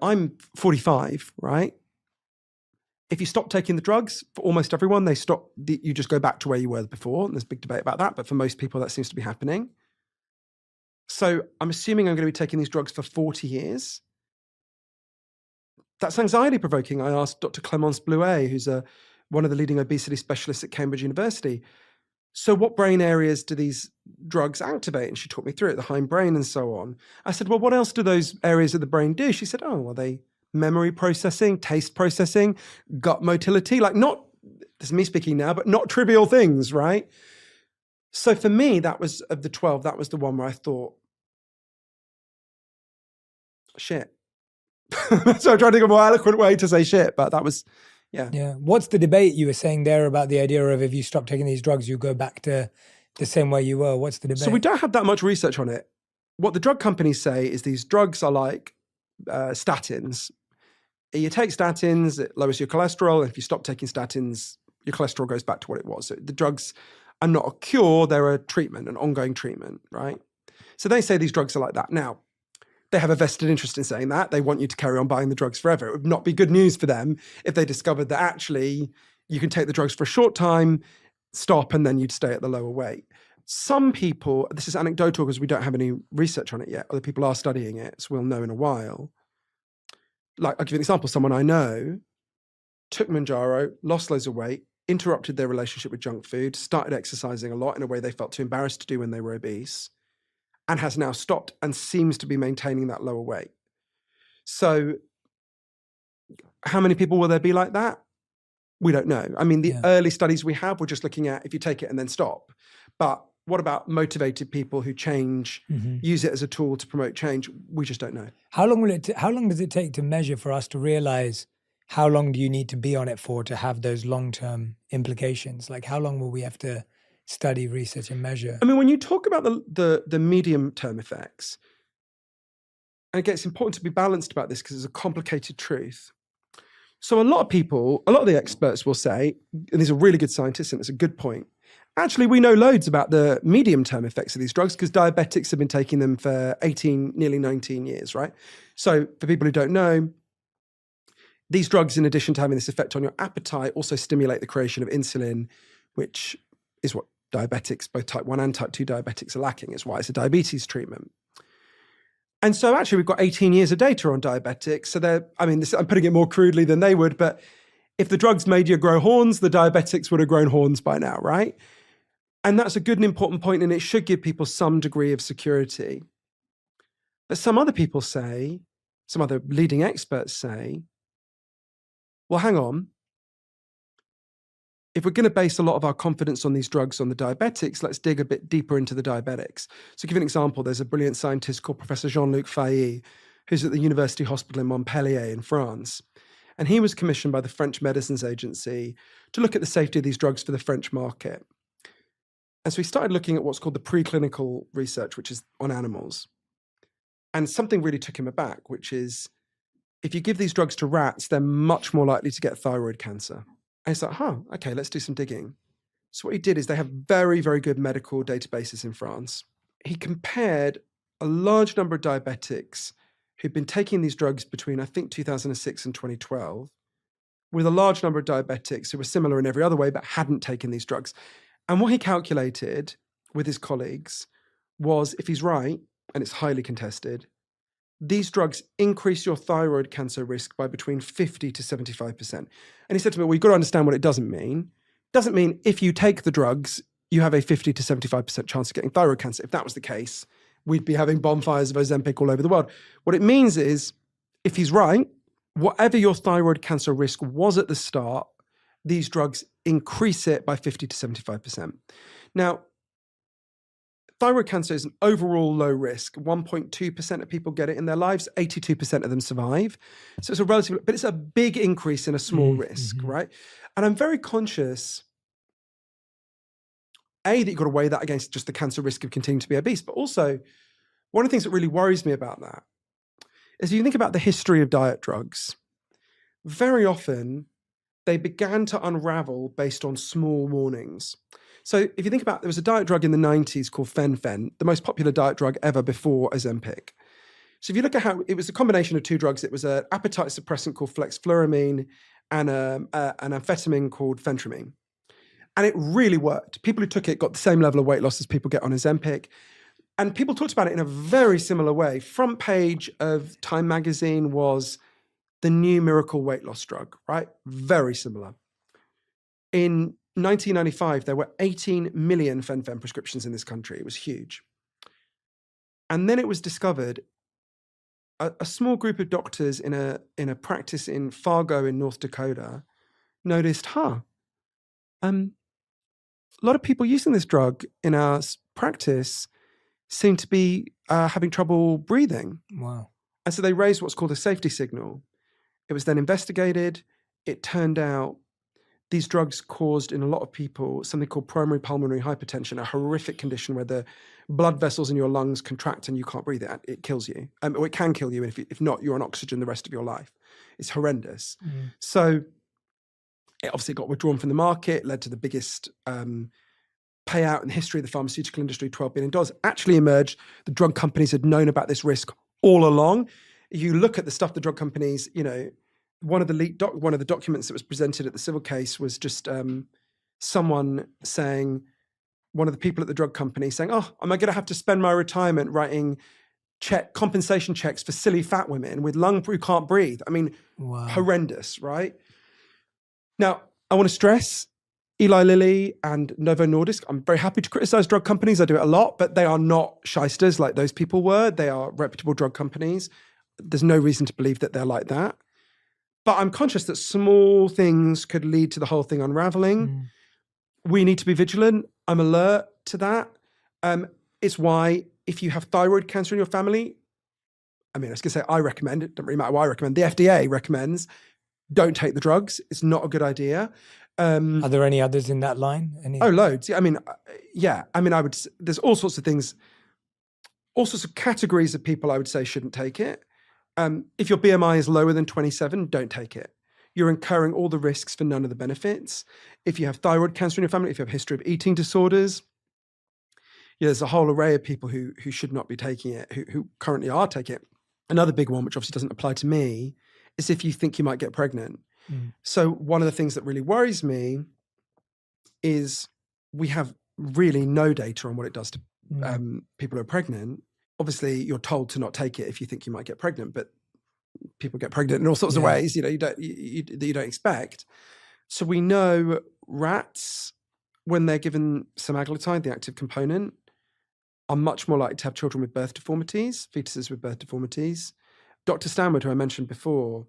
I'm 45, right? If you stop taking the drugs, for almost everyone, you just go back to where you were before. And there's a big debate about that. But for most people, that seems to be happening. So I'm assuming I'm going to be taking these drugs for 40 years. That's anxiety provoking. I asked Dr. Clemence Bluet, who's one of the leading obesity specialists at Cambridge University, so what brain areas do these drugs activate? And she talked me through it, the hindbrain and so on. I said, well, what else do those areas of the brain do? She said, are they memory processing, taste processing, gut motility? Like this is me speaking now, but not trivial things, right? So for me, that was, of the 12, that was the one where I thought, shit. So I'm trying to think of a more eloquent way to say shit, but that was, yeah. Yeah. What's the debate you were saying there about the idea of if you stop taking these drugs, you go back to the same way you were? What's the debate? So we don't have that much research on it. What the drug companies say is these drugs are like statins. You take statins, it lowers your cholesterol. And if you stop taking statins, your cholesterol goes back to what it was. So the drugs are not a cure, they're a treatment, an ongoing treatment, right? So they say these drugs are like that. Now, they have a vested interest in saying that. They want you to carry on buying the drugs forever. It would not be good news for them if they discovered that actually you can take the drugs for a short time, stop, and then you'd stay at the lower weight. Some people, this is anecdotal because we don't have any research on it yet. Other people are studying it, so we'll know in a while. Like, I'll give you an example. Someone I know took Mounjaro, lost loads of weight, interrupted their relationship with junk food, started exercising a lot in a way they felt too embarrassed to do when they were obese, and has now stopped and seems to be maintaining that lower weight. So how many people will there be like that? We don't know. I mean, the early studies we have, we're just looking at if you take it and then stop. But what about motivated people who change, use it as a tool to promote change? We just don't know. How long does it take to measure for us to realize how long do you need to be on it for to have those long-term implications? Like, how long will we have to study, research, and measure? I mean, when you talk about the medium-term effects, and again, it's important to be balanced about this because it's a complicated truth. So a lot of the experts will say, and these are really good scientists, and it's a good point, actually, we know loads about the medium-term effects of these drugs because diabetics have been taking them for 18, nearly 19 years, right? So for people who don't know, these drugs, in addition to having this effect on your appetite, also stimulate the creation of insulin, which is what diabetics, both type 1 and type 2 diabetics, are lacking. It's why it's a diabetes treatment. And so actually we've got 18 years of data on diabetics. So I'm putting it more crudely than they would, but if the drugs made you grow horns, the diabetics would have grown horns by now, right? And that's a good and important point, and it should give people some degree of security. But some other people say, some other leading experts say, well, hang on. If we're going to base a lot of our confidence on these drugs on the diabetics, let's dig a bit deeper into the diabetics. So to give you an example, there's a brilliant scientist called Professor Jean-Luc Failly, who's at the University Hospital in Montpellier in France. And he was commissioned by the French Medicines Agency to look at the safety of these drugs for the French market. And so he started looking at what's called the preclinical research, which is on animals. And something really took him aback, which is if you give these drugs to rats, they're much more likely to get thyroid cancer. And he's like, okay, let's do some digging. So what he did is they have very, very good medical databases in France. He compared a large number of diabetics who'd been taking these drugs between, I think, 2006 and 2012, with a large number of diabetics who were similar in every other way, but hadn't taken these drugs. And what he calculated with his colleagues was, if he's right, and it's highly contested, these drugs increase your thyroid cancer risk by between 50 to 75%. And he said to me, well, you've got to understand what it doesn't mean. It doesn't mean if you take the drugs, you have a 50 to 75% chance of getting thyroid cancer. If that was the case, we'd be having bonfires of Ozempic all over the world. What it means is, if he's right, whatever your thyroid cancer risk was at the start, these drugs increase it by 50 to 75%. Now, thyroid cancer is an overall low risk. 1.2% of people get it in their lives. 82% of them survive. So it's a relatively, but it's a big increase in a small risk, right? And I'm very conscious, that you've got to weigh that against just the cancer risk of continuing to be obese. But also, one of the things that really worries me about that is if you think about the history of diet drugs, very often they began to unravel based on small warnings. So if you think about, there was a diet drug in the 90s called fen-phen, the most popular diet drug ever before Ozempic. So if you look at how, it was a combination of two drugs. It was an appetite suppressant called flexfluoramine and an amphetamine called phentermine. And it really worked. People who took it got the same level of weight loss as people get on Ozempic. And people talked about it in a very similar way. Front page of Time magazine was the new miracle weight loss drug, right? Very similar. In 1995, there were 18 million fen-phen prescriptions in this country. It was huge. And then it was discovered, a small group of doctors in a practice in Fargo in North Dakota noticed, a lot of people using this drug in our practice seem to be having trouble breathing. Wow. And so they raised what's called a safety signal. It was then investigated. It turned out these drugs caused in a lot of people something called primary pulmonary hypertension, a horrific condition where the blood vessels in your lungs contract and you can't breathe. It kills you. Or it can kill you. And if not, you're on oxygen the rest of your life. It's horrendous. So it obviously got withdrawn from the market, led to the biggest payout in the history of the pharmaceutical industry, $12 billion. Actually emerged, the drug companies had known about this risk all along. You look at the stuff the drug companies, one of the documents that was presented at the civil case was just someone saying, one of the people at the drug company saying, am I going to have to spend my retirement writing compensation checks for silly fat women with lung who can't breathe? I mean, horrendous, right? Now, I want to stress, Eli Lilly and Novo Nordisk, I'm very happy to criticize drug companies. I do it a lot, but they are not shysters like those people were. They are reputable drug companies. There's no reason to believe that they're like that. But I'm conscious that small things could lead to the whole thing unraveling. We need to be vigilant. I'm alert to that. It's why if you have thyroid cancer in your family, I was going to say I recommend it. Doesn't really matter why I recommend. The FDA recommends don't take the drugs. It's not a good idea. Are there any others in that line? Loads. Yeah. I would. There's all sorts of things, all sorts of categories of people I would say shouldn't take it. If your BMI is lower than 27, don't take it. You're incurring all the risks for none of the benefits. If you have thyroid cancer in your family, if you have a history of eating disorders, there's a whole array of people who should not be taking it, who currently are taking it. Another big one, which obviously doesn't apply to me, is if you think you might get pregnant. So one of the things that really worries me is we have really no data on what it does to people who are pregnant. Obviously, you're told to not take it if you think you might get pregnant, but people get pregnant in all sorts of ways, you don't expect. So we know rats, when they're given semaglutide, the active component, are much more likely to have children with birth deformities, fetuses with birth deformities. Dr. Stanwood, who I mentioned before,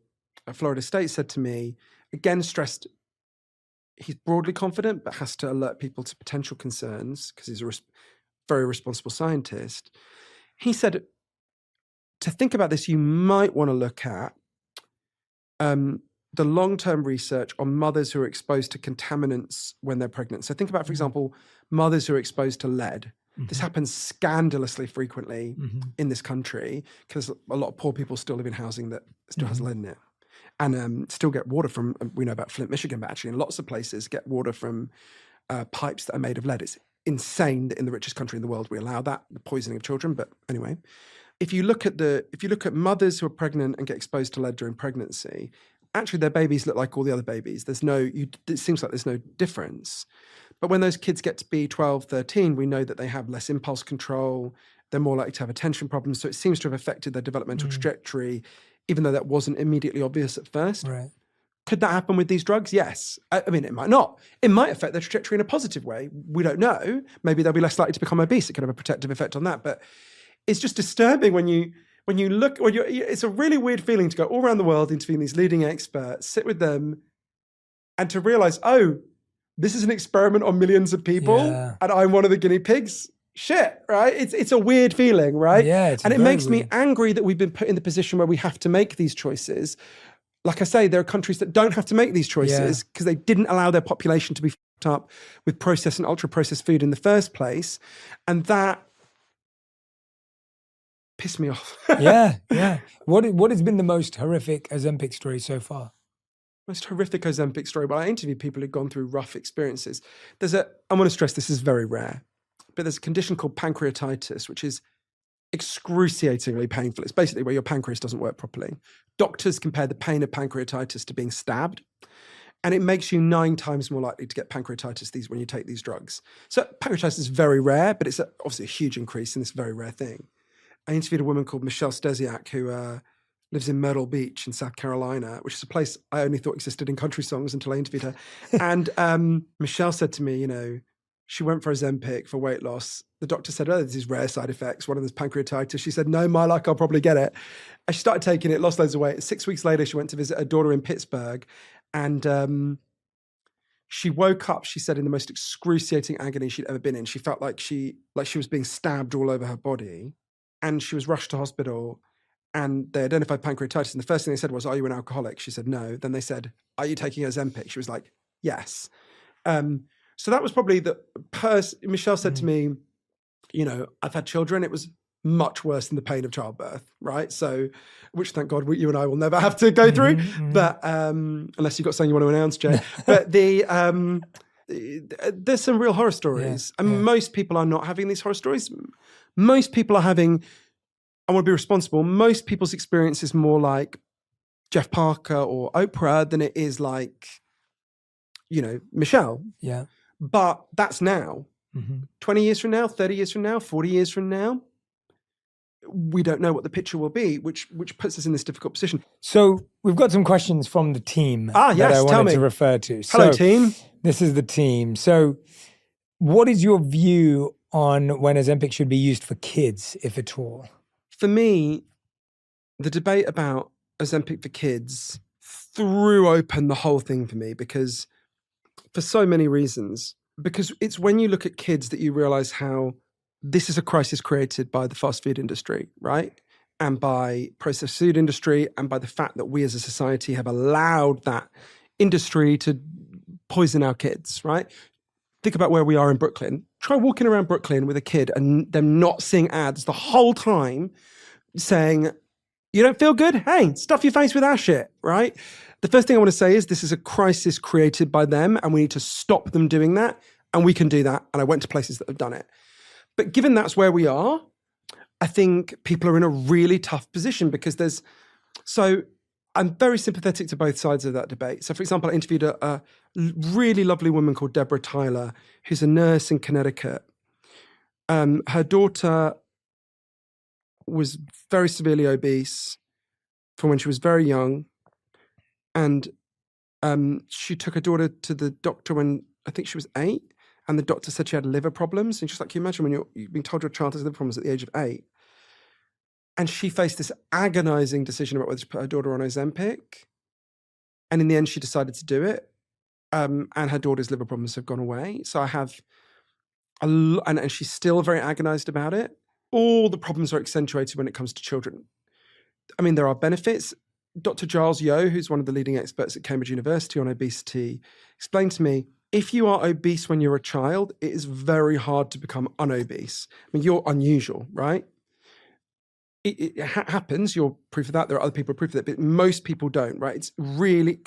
at Florida State, said to me, again, stressed, he's broadly confident, but has to alert people to potential concerns because he's a very responsible scientist. He said, to think about this, you might want to look at the long-term research on mothers who are exposed to contaminants when they're pregnant. So think about, for example, mothers who are exposed to lead. This happens scandalously frequently in this country because a lot of poor people still live in housing that still has lead in it. And still get water from, we know about Flint, Michigan, but actually in lots of places get water from pipes that are made of lead. It's insane that in the richest country in the world we allow that, the poisoning of children. But anyway, if you look at mothers who are pregnant and get exposed to lead during pregnancy, actually their babies look like all the other babies. It seems like there's no difference. But when those kids get to be 12, 13, we know that they have less impulse control. They're more likely to have attention problems. So it seems to have affected their developmental trajectory, even though that wasn't immediately obvious at first. Right. Could that happen with these drugs? Yes. It might not. It might affect their trajectory in a positive way. We don't know. Maybe they'll be less likely to become obese. It could have a protective effect on that. But it's just disturbing it's a really weird feeling to go all around the world, interviewing these leading experts, sit with them, and to realize, this is an experiment on millions of people, and I'm one of the guinea pigs. shit, right? It's a weird feeling, right? Yeah, it's and it very makes me weird. angry that we've been put in the position where we have to make these choices. Like I say, there are countries that don't have to make these choices because they didn't allow their population to be fucked up with processed and ultra-processed food in the first place. And that pissed me off. Yeah. What has been the most horrific Ozempic story so far? Most horrific Ozempic story. Well, I interviewed people who've gone through rough experiences. I want to stress this is very rare, but there's a condition called pancreatitis, which is excruciatingly painful. It's basically where your pancreas doesn't work properly. Doctors compare the pain of pancreatitis to being stabbed, and it makes you 9 times more likely to get pancreatitis when you take these drugs. So pancreatitis is very rare, but it's obviously a huge increase in this very rare thing. I interviewed a woman called Michelle Stesiak who lives in Myrtle Beach in South Carolina, which is a place I only thought existed in country songs until I interviewed her. And Michelle said to me, she went for Ozempic for weight loss. The doctor said, there's these rare side effects. One of them is pancreatitis. She said, no, my luck, I'll probably get it. And she started taking it, lost loads of weight. 6 weeks later, she went to visit her daughter in Pittsburgh. And she woke up, she said, in the most excruciating agony she'd ever been in. She felt like she was being stabbed all over her body. And she was rushed to hospital. And they identified pancreatitis. And the first thing they said was, are you an alcoholic? She said, no. Then they said, are you taking Ozempic? She was like, yes. So that was probably Michelle said to me, I've had children. It was much worse than the pain of childbirth, right? So, which thank God you and I will never have to go through. But unless you've got something you want to announce, Jay. But there's some real horror stories. And most people are not having these horror stories. Most people are having, I want to be responsible. Most people's experience is more like Jeff Parker or Oprah than it is like, Michelle. Yeah. But that's now. 20 years from now, 30 years from now, 40 years from now, we don't know what the picture will be, which puts us in this difficult position. So we've got some questions from the team that yes, I tell wanted me. to refer to. Hello, So team. This is the team. So what is your view on when Ozempic should be used for kids, if at all? For me, the debate about Ozempic for kids threw open the whole thing for me because for so many reasons. Because it's when you look at kids that you realize how this is a crisis created by the fast food industry, right? And by processed food industry and by the fact that we as a society have allowed that industry to poison our kids, right? Think about where we are in Brooklyn. Try walking around Brooklyn with a kid and them not seeing ads the whole time saying, you don't feel good? Hey, stuff your face with our shit, right? The first thing I want to say is this is a crisis created by them and we need to stop them doing that. And we can do that. And I went to places that have done it. But given that's where we are, I think people are in a really tough position because I'm very sympathetic to both sides of that debate. So for example, I interviewed a really lovely woman called Deborah Tyler, who's a nurse in Connecticut. Her daughter was very severely obese from when she was very young. And she took her daughter to the doctor when I think she was 8. And the doctor said she had liver problems. And she's like, can you imagine when you've been told your child has liver problems at the age of 8? And she faced this agonizing decision about whether to put her daughter on Ozempic. And in the end, she decided to do it. And her daughter's liver problems have gone away. So I have, and she's still very agonized about it. All the problems are accentuated when it comes to children. I mean, there are benefits. Dr. Giles Yeo, who's one of the leading experts at Cambridge University on obesity, explained to me, if you are obese when you're a child, it is very hard to become unobese. I mean, you're unusual, right? It happens, you're proof of that. There are other people who are proof of that, but most people don't, right? It's really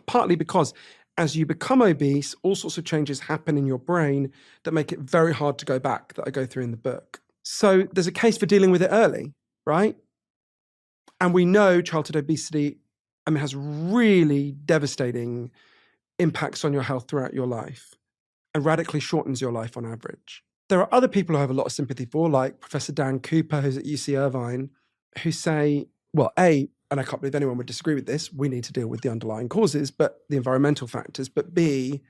partly because as you become obese, all sorts of changes happen in your brain that make it very hard to go back, that I go through in the book. So there's a case for dealing with it early, right? And we know childhood obesity, has really devastating impacts on your health throughout your life and radically shortens your life on average. There are other people who I have a lot of sympathy for, like Professor Dan Cooper, who's at UC Irvine, who say, well, A, and I can't believe anyone would disagree with this, we need to deal with the underlying causes, but the environmental factors, but B,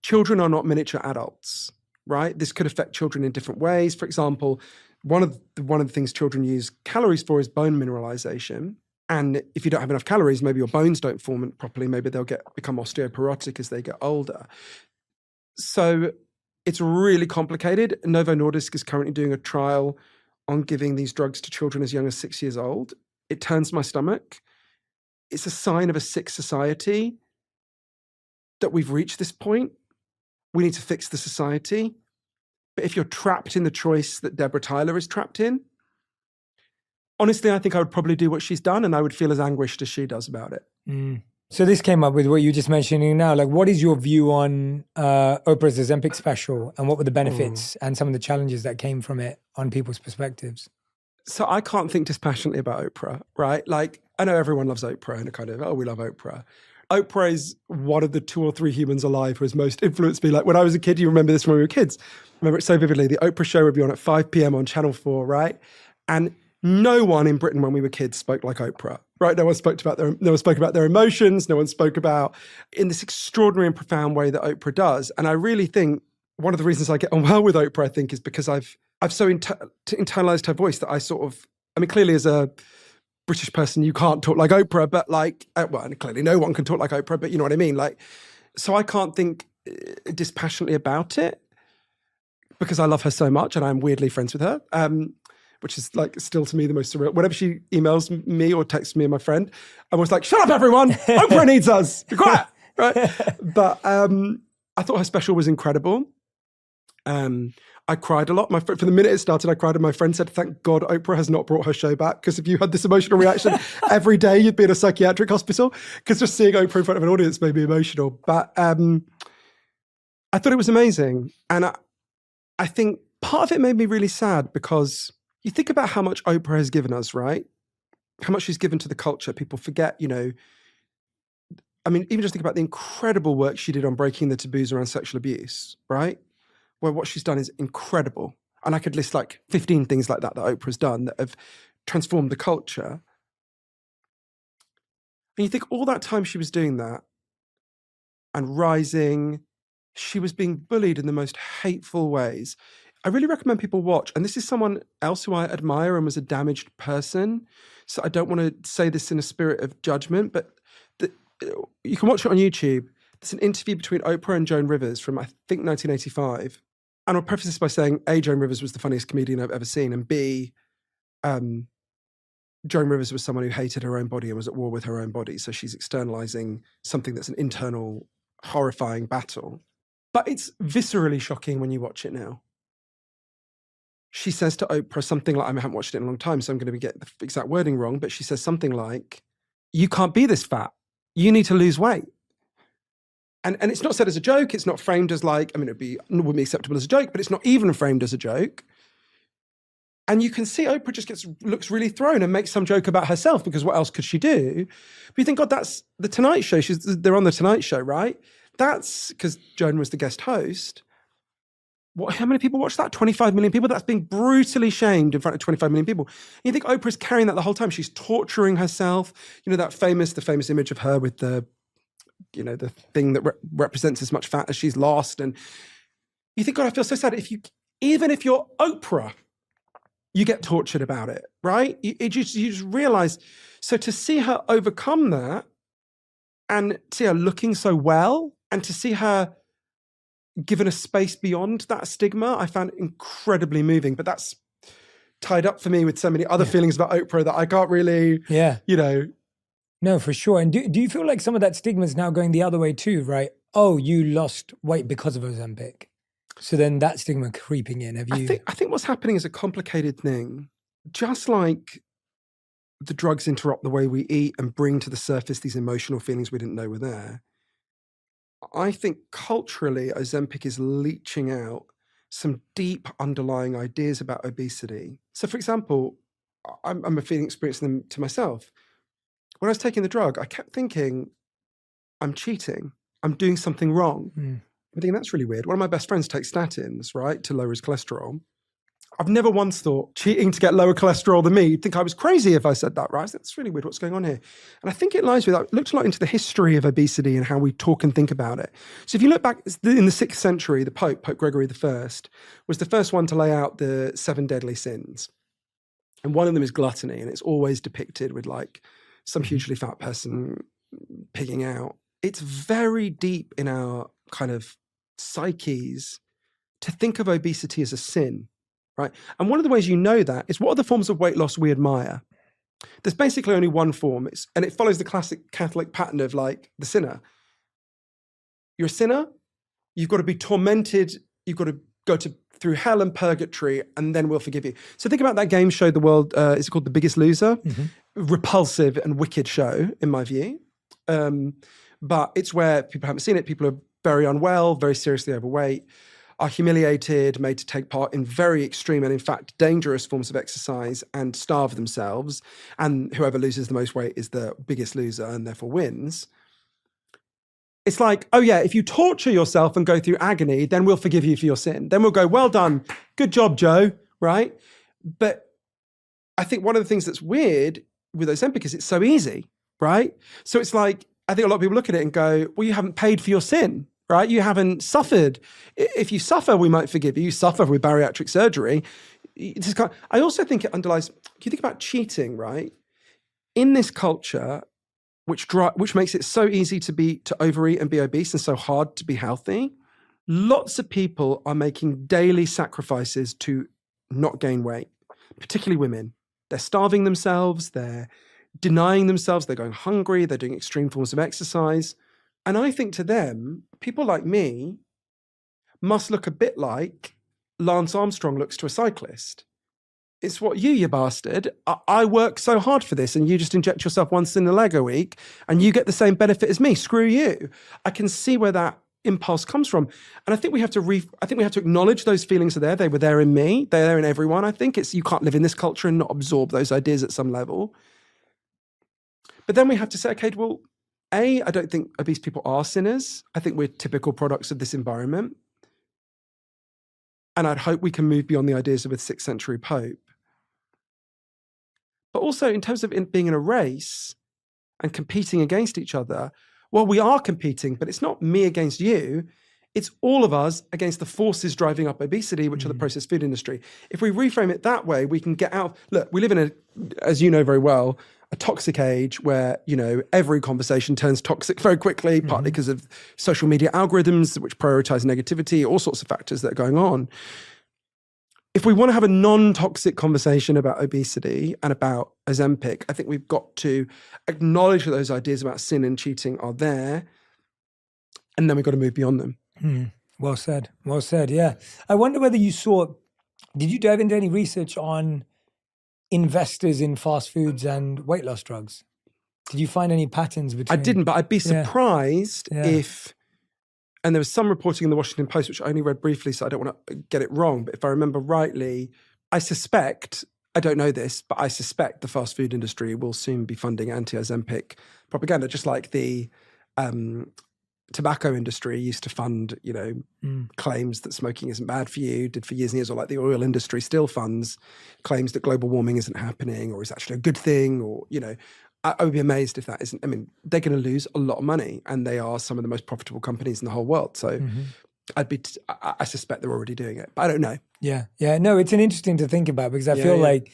children are not miniature adults, right? This could affect children in different ways. For example, one of the things children use calories for is bone mineralization. And if you don't have enough calories, maybe your bones don't form properly. Maybe they'll become osteoporotic as they get older. So It's really complicated. Novo Nordisk is currently doing a trial on giving these drugs to children as young as 6 years old. It turns my stomach. It's a sign of a sick society that we've reached this point. We need to fix the society. But if you're trapped in the choice that Deborah Tyler is trapped in, honestly, I think I would probably do what she's done and I would feel as anguished as she does about it. So this came up with what you just mentioning now. Like, what is your view on Oprah's Ozempic special, and what were the benefits and some of the challenges that came from it on people's perspectives? So I can't think dispassionately about Oprah, right? Like, I know everyone loves Oprah and a kind of, oh, we love Oprah. Oprah is one of the 2 or 3 humans alive who has most influenced me. Like when I was a kid, you remember this when we were kids. I remember it so vividly. The Oprah show would be on at 5 p.m. on Channel 4, right? And no one in Britain when we were kids spoke like Oprah, right? No one spoke about their emotions. No one spoke about in this extraordinary and profound way that Oprah does. And I really think one of the reasons I get on well with Oprah, I think, is because I've so internalized her voice that I sort of, I mean, clearly as a British person, you can't talk like Oprah, but like, well, and clearly no one can talk like Oprah, but you know what I mean? Like, so I can't think dispassionately about it because I love her so much and I'm weirdly friends with her. Which is like still to me the most surreal. Whenever she emails me or texts me and my friend, I'm always like, shut up everyone, Oprah needs us, be quiet, right? But I thought her special was incredible. I cried a lot. From the minute it started, I cried and my friend said, thank God Oprah has not brought her show back, because if you had this emotional reaction every day, you'd be in a psychiatric hospital, because just seeing Oprah in front of an audience made me emotional. But I thought it was amazing. And I think part of it made me really sad because you think about how much Oprah has given us, right? How much she's given to the culture. People forget, you know, I mean, even just think about the incredible work she did on breaking the taboos around sexual abuse, right? Where what she's done is incredible. And I could list like 15 things like that Oprah's done that have transformed the culture. And you think all that time she was doing that and rising, she was being bullied in the most hateful ways. I really recommend people watch, and this is someone else who I admire and was a damaged person, so I don't want to say this in a spirit of judgment, but you can watch it on YouTube. There's an interview between Oprah and Joan Rivers from, I think, 1985. And I'll preface this by saying, A, Joan Rivers was the funniest comedian I've ever seen, and B, Joan Rivers was someone who hated her own body and was at war with her own body, so she's externalizing something that's an internal, horrifying battle. But it's viscerally shocking when you watch it now. She says to Oprah something like, I haven't watched it in a long time, so I'm going to get the exact wording wrong, but she says something like, you can't be this fat. You need to lose weight. And it's not said as a joke. It not framed as like, I mean, it wouldn't be acceptable as a joke, but it's not even framed as a joke. And you can see Oprah just looks really thrown and makes some joke about herself, because what else could she do? But you think, God, that's the Tonight Show. They're on the Tonight Show, right? That's because Joan was the guest host. How many people watched that? 25 million people? That's being brutally shamed in front of 25 million people. And you think Oprah's carrying that the whole time. She's torturing herself. You know, the famous image of her with the thing that represents as much fat as she's lost. And you think, God, I feel so sad. Even if you're Oprah, you get tortured about it, right? You just realize. So to see her overcome that and see her looking so well and to see her given a space beyond that stigma, I found incredibly moving. But that's tied up for me with so many other feelings about Oprah that I can't really, No, for sure. And do you feel like some of that stigma is now going the other way too, right? Oh, you lost weight because of Ozempic. So then that stigma creeping in. I think what's happening is a complicated thing. Just like the drugs interrupt the way we eat and bring to the surface these emotional feelings we didn't know were there, I think culturally, Ozempic is leaching out some deep underlying ideas about obesity. So, for example, I'm experiencing them to myself. When I was taking the drug, I kept thinking, I'm cheating. I'm doing something wrong. I'm thinking, that's really weird. One of my best friends takes statins, right, to lower his cholesterol. I've never once thought cheating to get lower cholesterol than me. You'd think I was crazy if I said that, right? That's really weird. What's going on here? And I think it lies with, I looked a lot into the history of obesity and how we talk and think about it. So if you look back in the 6th century, the Pope Gregory I, was the first one to lay out the 7 deadly sins. And one of them is gluttony. And it's always depicted with like some hugely fat person pigging out. It's very deep in our kind of psyches to think of obesity as a sin, right? And one of the ways you know that is, what are the forms of weight loss we admire? There's basically only one form, and it follows the classic Catholic pattern of like the sinner. You're a sinner, you've got to be tormented, you've got to go through hell and purgatory, and then we'll forgive you. So think about that game show, The World, is it called The Biggest Loser? Mm-hmm. Repulsive and wicked show, in my view. But it's where people haven't seen it, people are very unwell, very seriously overweight, are humiliated, made to take part in very extreme and in fact dangerous forms of exercise and starve themselves. And whoever loses the most weight is the biggest loser and therefore wins. It's like, oh yeah, if you torture yourself and go through agony, then we'll forgive you for your sin. Then we'll go, well done, good job, Joe, right? But I think one of the things that's weird with Ozempic is it's so easy, right? So it's like, I think a lot of people look at it and go, well, you haven't paid for your sin, right? You haven't suffered. If you suffer, we might forgive you. You suffer with bariatric surgery. I also think it underlies, you think about cheating, right? In this culture, which makes it so easy to overeat and be obese and so hard to be healthy, lots of people are making daily sacrifices to not gain weight, particularly women. They're starving themselves, they're denying themselves, they're going hungry, they're doing extreme forms of exercise. And I think to them, people like me must look a bit like Lance Armstrong looks to a cyclist. It's what you bastard. I work so hard for this and you just inject yourself once in the leg a week and you get the same benefit as me. Screw you. I can see where that impulse comes from. And I think we have to acknowledge those feelings are there. They were there in me. They're there in everyone. I think you can't live in this culture and not absorb those ideas at some level. But then we have to say, okay, well, I don't think obese people are sinners. I think we're typical products of this environment. And I'd hope we can move beyond the ideas of a 6th century Pope. But also in terms of being in a race and competing against each other, well, we are competing, but it's not me against you. It's all of us against the forces driving up obesity, which are the processed food industry. If we reframe it that way, we can get out. Look, we live in as you know very well, a toxic age where, every conversation turns toxic very quickly, partly because of social media algorithms, which prioritize negativity, all sorts of factors that are going on. If we want to have a non-toxic conversation about obesity and about Ozempic, I think we've got to acknowledge that those ideas about sin and cheating are there, and then we've got to move beyond them. Well said. Well said, yeah. I wonder whether did you dive into any research on investors in fast foods and weight loss drugs? Did you find any patterns between? I didn't, but I'd be surprised if, and there was some reporting in the Washington Post, which I only read briefly, so I don't want to get it wrong, but if I remember rightly, I don't know this, but I suspect the fast food industry will soon be funding anti-Ozempic propaganda, just like the tobacco industry used to fund, claims that smoking isn't bad for you, did for years and years, or like the oil industry still funds claims that global warming isn't happening or is actually a good thing, or, I would be amazed if that isn't. I mean, they're going to lose a lot of money and they are some of the most profitable companies in the whole world. So I suspect they're already doing it, but I don't know. Yeah. Yeah. No, it's an interesting to think about because I feel like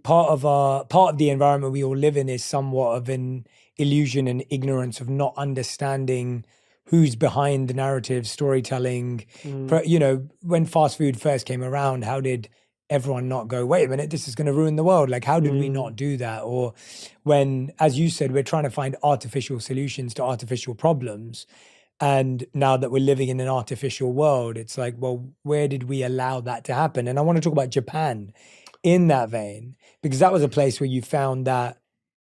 part of the environment we all live in is somewhat of an illusion and ignorance of not understanding who's behind the narrative, storytelling. When fast food first came around, how did everyone not go, wait a minute, this is going to ruin the world? Like, how did we not do that? Or when, as you said, we're trying to find artificial solutions to artificial problems. And now that we're living in an artificial world, it's like, well, where did we allow that to happen? And I want to talk about Japan in that vein, because that was a place where you found that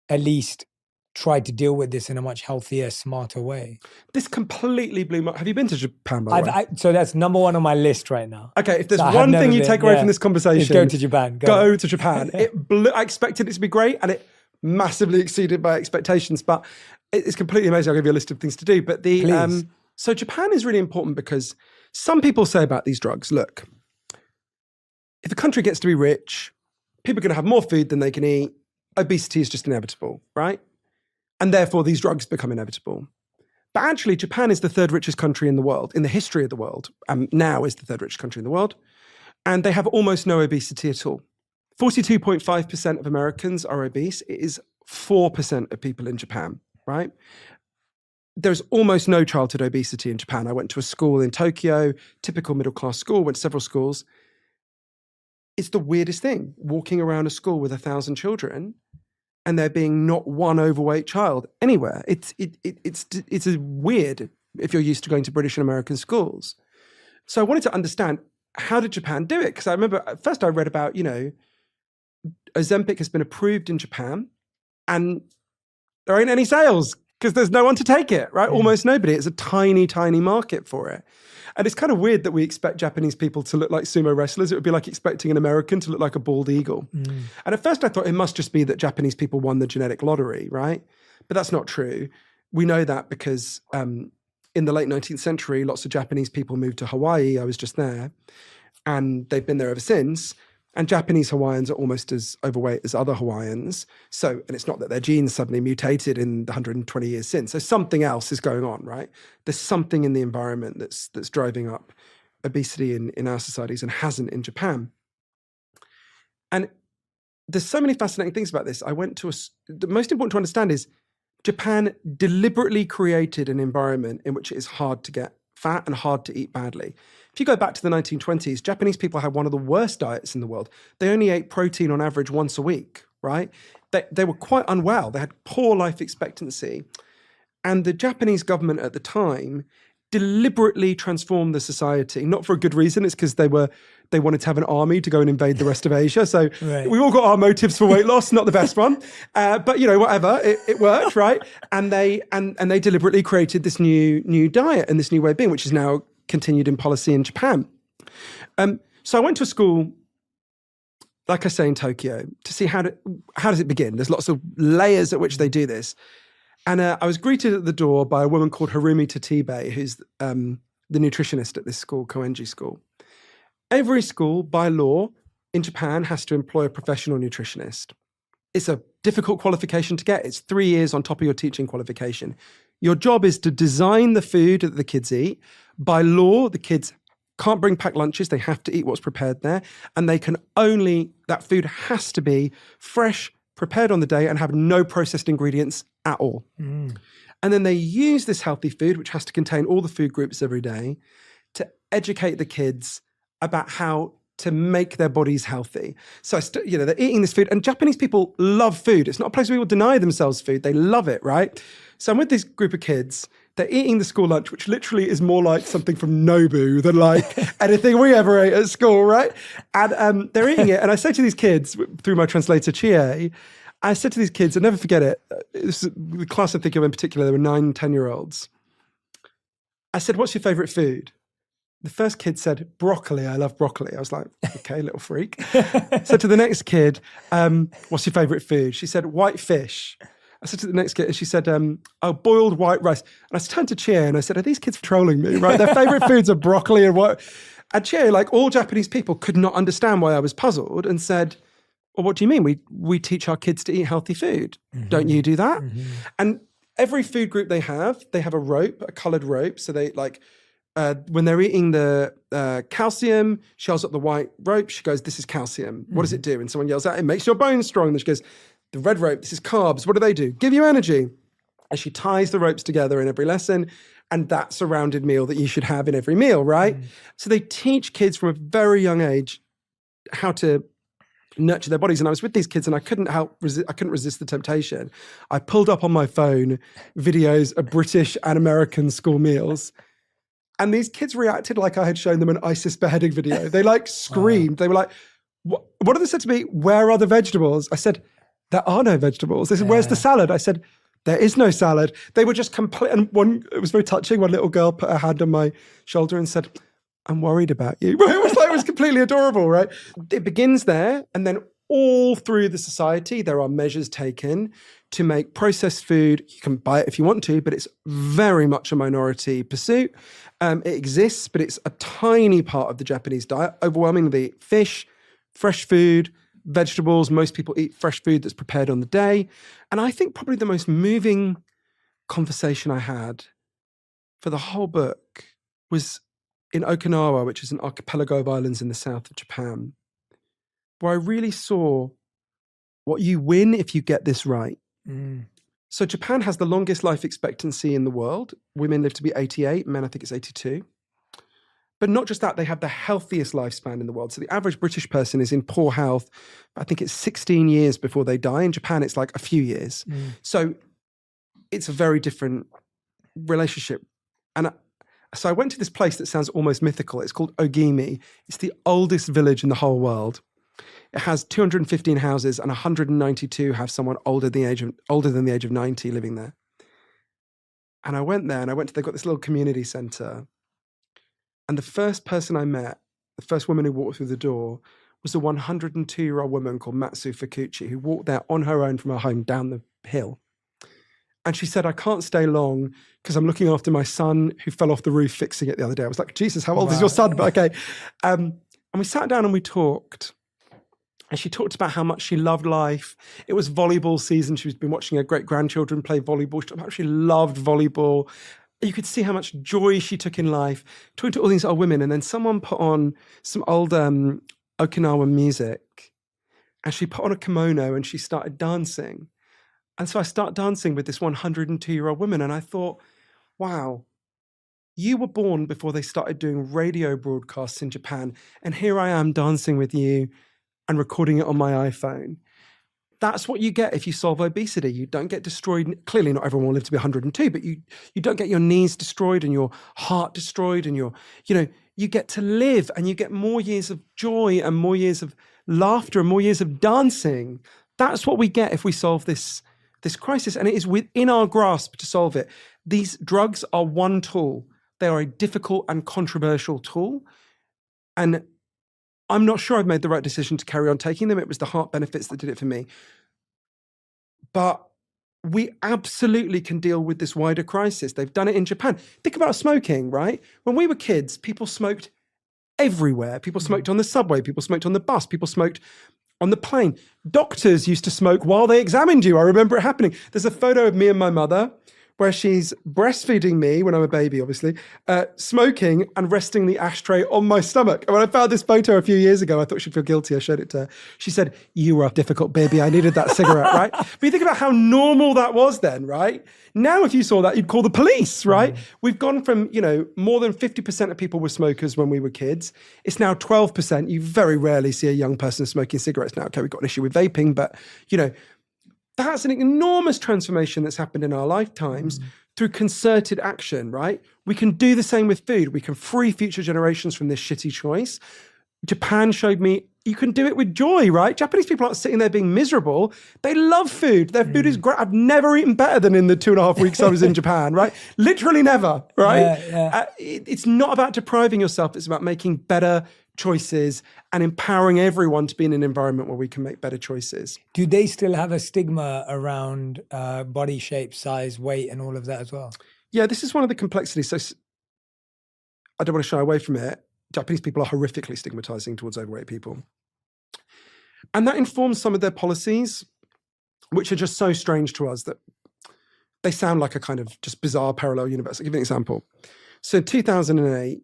at least tried to deal with this in a much healthier, smarter way. This completely blew my... Have you been to Japan, by the way? So that's number one on my list right now. Okay, if there's one thing you take away from this conversation... Go to Japan. Go to Japan. I expected it to be great, and it massively exceeded my expectations, but it's completely amazing. I'll give you a list of things to do. But so Japan is really important because some people say about these drugs, look, if a country gets to be rich, people are going to have more food than they can eat. Obesity is just inevitable, right? And therefore, these drugs become inevitable. But actually, Japan is the third richest country in the world, in the history of the world. Now is the third richest country in the world. And they have almost no obesity at all. 42.5% of Americans are obese. It is 4% of people in Japan, right? there's almost no childhood obesity in Japan. I went to a school in Tokyo, typical middle-class school, went to several schools. It's the weirdest thing, walking around a school with 1,000 children and there being not one overweight child anywhere. It's a weird if you're used to going to British and American schools. So I wanted to understand, how did Japan do it? Because I remember at first I read about, Ozempic has been approved in Japan and there ain't any sales because there's no one to take it, right? Almost nobody. It's a tiny, tiny market for it. And it's kind of weird that we expect Japanese people to look like sumo wrestlers. It would be like expecting an American to look like a bald eagle. And at first I thought it must just be that Japanese people won the genetic lottery, right? But that's not true. We know that because in the late 19th century, lots of Japanese people moved to Hawaii. I was just there. And they've been there ever since. And Japanese Hawaiians are almost as overweight as other Hawaiians. So, and it's not that their genes suddenly mutated in the 120 years since. So something else is going on, right? There's something in the environment that's driving up obesity in our societies and hasn't in Japan. And there's so many fascinating things about this. The most important to understand is Japan deliberately created an environment in which it is hard to get fat and hard to eat badly. If you go back to the 1920s, Japanese people had one of the worst diets in the world. They only ate protein on average once a week, right? They were quite unwell. They had poor life expectancy. And the Japanese government at the time deliberately transformed the society, not for a good reason. It's because they wanted to have an army to go and invade the rest of Asia. So we all got our motives for weight loss, not the best one. But whatever, it worked, right? And they deliberately created this new diet and this new way of being, which is now continued in policy in Japan. So I went to a school, like I say, in Tokyo to see how does it begin. There's lots of layers at which they do this. And I was greeted at the door by a woman called Harumi Tatibe, who's the nutritionist at this school, Koenji School. Every school, by law, in Japan has to employ a professional nutritionist. It's a difficult qualification to get. It's 3 years on top of your teaching qualification. Your job is to design the food that the kids eat. By law, the kids can't bring packed lunches. They have to eat what's prepared there. And that food has to be fresh, prepared on the day, and have no processed ingredients at all. And then they use this healthy food, which has to contain all the food groups every day, to educate the kids about how to make their bodies healthy. So, they're eating this food, and Japanese people love food. It's not a place where people deny themselves food. They love it, right? So I'm with this group of kids. They're eating the school lunch, which literally is more like something from Nobu than like anything we ever ate at school, right? And they're eating it. And I say to these kids, through my translator, Chie, I said to these kids, I'll never forget it. This is the class I'm thinking of in particular, there were 9, 10-year-olds. I said, what's your favorite food? The first kid said, broccoli. I love broccoli. I was like, okay, little freak. Said to the next kid, what's your favorite food? She said, white fish. I said to the next kid, and she said, boiled white rice. And I turned to Chie and I said, are these kids trolling me, right? Their favorite foods are broccoli and what? And Chie, like all Japanese people, could not understand why I was puzzled and said, well, what do you mean? We teach our kids to eat healthy food. Don't you do that? And every food group they have a rope, a colored rope. So they when they're eating the calcium, she holds up the white rope. She goes, this is calcium. What does it do? And someone yells out, it makes your bones strong. And she goes, the red rope, this is carbs. What do? Give you energy. And she ties the ropes together in every lesson. And that's a rounded meal that you should have in every meal, right? So they teach kids from a very young age how to nurture their bodies. And I was with these kids and I couldn't resist the temptation. I pulled up on my phone videos of British and American school meals. And these kids reacted like I had shown them an ISIS beheading video. They screamed. They were like, what did they say to me? Where are the vegetables? I said, there are no vegetables. They said, where's the salad? I said, there is no salad. They were just complete. And it was very touching. One little girl put her hand on my shoulder and said, I'm worried about you. It was completely adorable, right? It begins there. And then all through the society, there are measures taken to make processed food. You can buy it if you want to, but it's very much a minority pursuit. It exists, but it's a tiny part of the Japanese diet. Overwhelmingly fish, fresh food, vegetables. Most people eat fresh food that's prepared on the day. And I think probably the most moving conversation I had for the whole book was in Okinawa, which is an archipelago of islands in the south of Japan, where I really saw what you win if you get this right. So Japan has the longest life expectancy in the world. Women live to be 88, men I think it's 82. But not just that, they have the healthiest lifespan in the world. So the average British person is in poor health, I think it's 16 years before they die. In Japan, it's like a few years. So it's a very different relationship. And so I went to this place that sounds almost mythical. It's called Ogimi. It's the oldest village in the whole world. It has 215 houses and 192 have someone older than the age of 90 living there. And I went there and they've got this little community center. And the first person I met, the first woman who walked through the door, was a 102-year-old woman called Matsu Fukuchi, who walked there on her own from her home down the hill. And she said, I can't stay long because I'm looking after my son who fell off the roof fixing it the other day. I was like, Jesus, how old is your son? But okay. And we sat down and we talked. And she talked about how much she loved life. It was volleyball season. She's been watching her great-grandchildren play volleyball. She talked about how she loved volleyball. You could see how much joy she took in life, talking to all these old women. And then someone put on some old Okinawan music. And she put on a kimono and she started dancing. And so I started dancing with this 102-year-old woman. And I thought, wow, you were born before they started doing radio broadcasts in Japan. And here I am dancing with you and recording it on my iPhone. That's what you get if you solve obesity. You don't get destroyed. Clearly, not everyone will live to be 102, but you don't get your knees destroyed and your heart destroyed, and you get to live and you get more years of joy and more years of laughter and more years of dancing. That's what we get if we solve this crisis, and it is within our grasp to solve it. These drugs are one tool. They are a difficult and controversial tool, and I'm not sure I've made the right decision to carry on taking them. It was the heart benefits that did it for me. But we absolutely can deal with this wider crisis. They've done it in Japan. Think about smoking, right? When we were kids, people smoked everywhere. People smoked on the subway. People smoked on the bus. People smoked on the plane. Doctors used to smoke while they examined you. I remember it happening. There's a photo of me and my mother where she's breastfeeding me when I'm a baby, obviously, smoking and resting the ashtray on my stomach. And when I found this photo a few years ago, I thought she'd feel guilty. I showed it to her. She said, you were a difficult baby. I needed that cigarette, right? But you think about how normal that was then, right? Now, if you saw that, you'd call the police, right? We've gone from, more than 50% of people were smokers when we were kids. It's now 12%. You very rarely see a young person smoking cigarettes now. Okay, we've got an issue with vaping, but, that's an enormous transformation that's happened in our lifetimes through concerted action, right? We can do the same with food. We can free future generations from this shitty choice. Japan showed me you can do it with joy, right? Japanese people aren't sitting there being miserable. They love food. Their food is great. I've never eaten better than in the 2.5 weeks I was in Japan, right? Literally never, right? Yeah. It's not about depriving yourself. It's about making better choices and empowering everyone to be in an environment where we can make better choices. Do they still have a stigma around body shape, size, weight, and all of that as well? Yeah, this is one of the complexities. So I don't want to shy away from it. Japanese people are horrifically stigmatizing towards overweight people. And that informs some of their policies, which are just so strange to us that they sound like a kind of just bizarre parallel universe. I'll give you an example. So in 2008,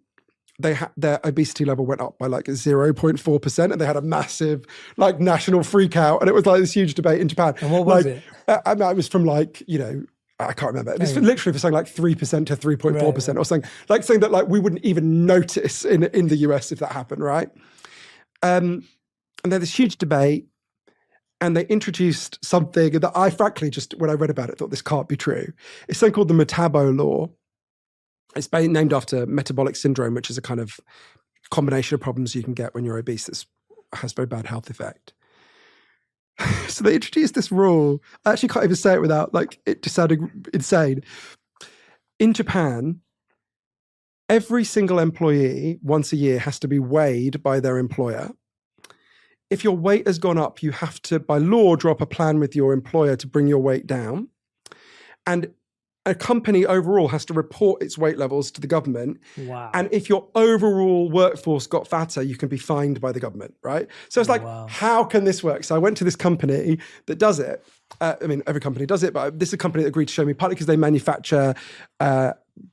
their obesity level went up by like 0.4%, and they had a massive like national freak out, and it was like this huge debate in Japan. And what was it? It was from like, I can't remember. It was literally for saying like 3% to 3.4% or something, like saying that like we wouldn't even notice in the US if that happened, right? And they had this huge debate, and they introduced something that I frankly just, when I read about it, thought this can't be true. It's something called the Metabo Law. It's named after metabolic syndrome, which is a kind of combination of problems you can get when you're obese that has very bad health effect. So they introduced this rule. I actually can't even say it without it just sounding insane. In Japan, every single employee once a year has to be weighed by their employer. If your weight has gone up, you have to, by law, draw up a plan with your employer to bring your weight down. And a company overall has to report its weight levels to the government. Wow. And if your overall workforce got fatter, you can be fined by the government, right? So it's like, How can this work? So I went to this company that does it. Every company does it, but this is a company that agreed to show me, partly because they manufacture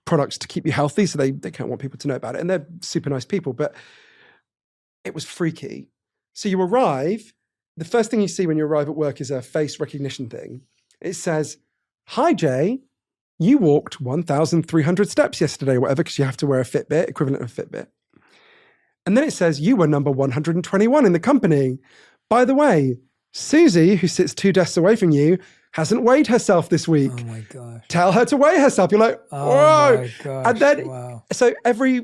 products to keep you healthy, so they can't want people to know about it. And they're super nice people, but it was freaky. So you arrive, the first thing you see when you arrive at work is a face recognition thing. It says, hi, Jay, you walked 1,300 steps yesterday or whatever, because you have to wear a Fitbit, equivalent of Fitbit. And then it says you were number 121 in the company. By the way, Susie, who sits 2 desks away from you, hasn't weighed herself this week. Oh my gosh. Tell her to weigh herself. You're like, whoa. Oh my gosh. And then, wow. so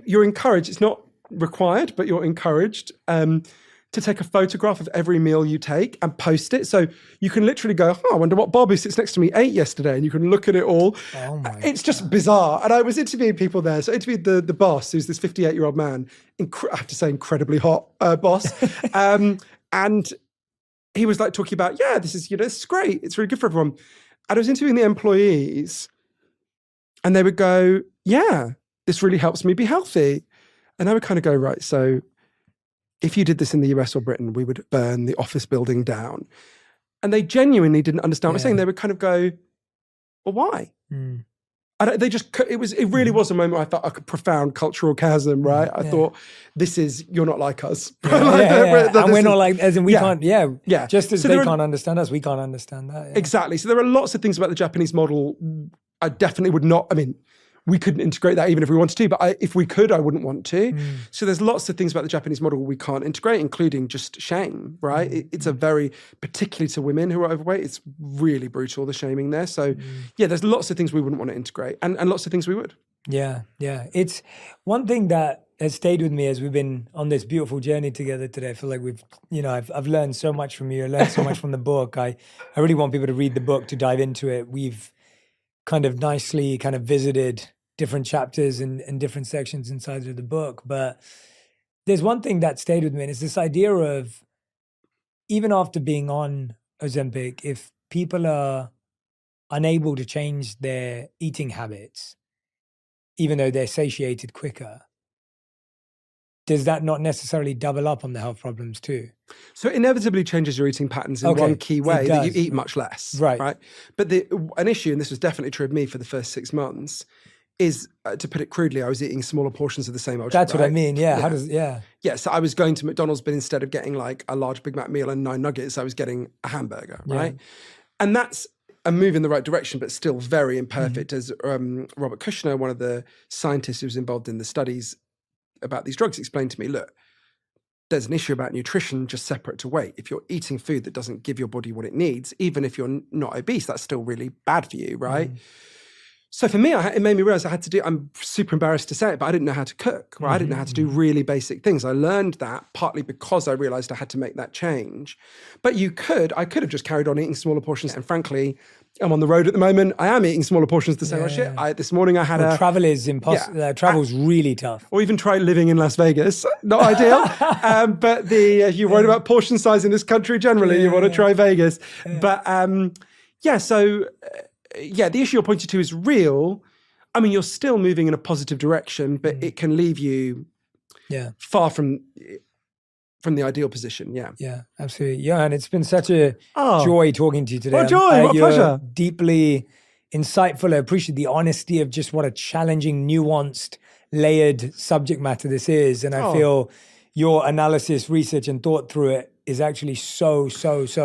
you're encouraged, it's not required, but you're encouraged to take a photograph of every meal you take and post it. So you can literally go, I wonder what Bob, who sits next to me, ate yesterday. And you can look at it all. Oh my It's just bizarre. And I was interviewing people there. So I interviewed the boss, who's this 58-year-old man, I have to say incredibly hot boss. And he was like talking about, this is great. It's really good for everyone. And I was interviewing the employees and they would go, this really helps me be healthy. And I would kind of go, right, so if you did this in the US or Britain, we would burn the office building down. And they genuinely didn't understand what I was saying. They would kind of go, well, why? Mm. It really was a moment where I felt like a profound cultural chasm, right? I thought, you're not like us. And we're not like, as in we can't, just as so they can't understand us, we can't understand that. Yeah. Exactly. So there are lots of things about the Japanese model I definitely would not, we couldn't integrate that even if we wanted to, but if we could, I wouldn't want to. So there's lots of things about the Japanese model we can't integrate, including just shame, right? It's a particularly to women who are overweight, it's really brutal, the shaming there. So there's lots of things we wouldn't want to integrate and lots of things we would. Yeah. It's one thing that has stayed with me as we've been on this beautiful journey together today. I feel like I've learned so much from you. I learned so much from the book. I really want people to read the book, to dive into it. We've kind of nicely visited different chapters and different sections inside of the book. But there's one thing that stayed with me, and it's this idea of, even after being on Ozempic, if people are unable to change their eating habits, even though they're satiated quicker, does that not necessarily double up on the health problems too? So it inevitably changes your eating patterns in one key way, that you eat much less. Right. But an issue, and this was definitely true of me for the first 6 months, is, to put it crudely, I was eating smaller portions of the same old. That's what I mean. Yeah. How does, so I was going to McDonald's, but instead of getting like a large Big Mac meal and 9 nuggets, I was getting a hamburger, right? And that's a move in the right direction, but still very imperfect. As Robert Kushner, one of the scientists who was involved in the studies about these drugs, explained to me, look, there's an issue about nutrition just separate to weight. If you're eating food that doesn't give your body what it needs, even if you're not obese, that's still really bad for you, right? So for me, it made me realize I had to do, I'm super embarrassed to say it, but I didn't know how to cook, right? I didn't know how to do really basic things. I learned that partly because I realized I had to make that change. But I could have just carried on eating smaller portions. And frankly, I'm on the road at the moment. I am eating smaller portions the same old shit. This morning I had travel is impossible. Travel's really tough. Or even try living in Las Vegas. Not ideal. But you're worried about portion size in this country generally. You want to try Vegas. But the issue you're pointing to is real. You're still moving in a positive direction, but it can leave you far from the ideal position. Yeah, absolutely. Johann, it's been such a joy talking to you today. What joy, what pleasure. Deeply insightful. I appreciate the honesty of just what a challenging, nuanced, layered subject matter this is. And I feel your analysis, research, and thought through it is actually so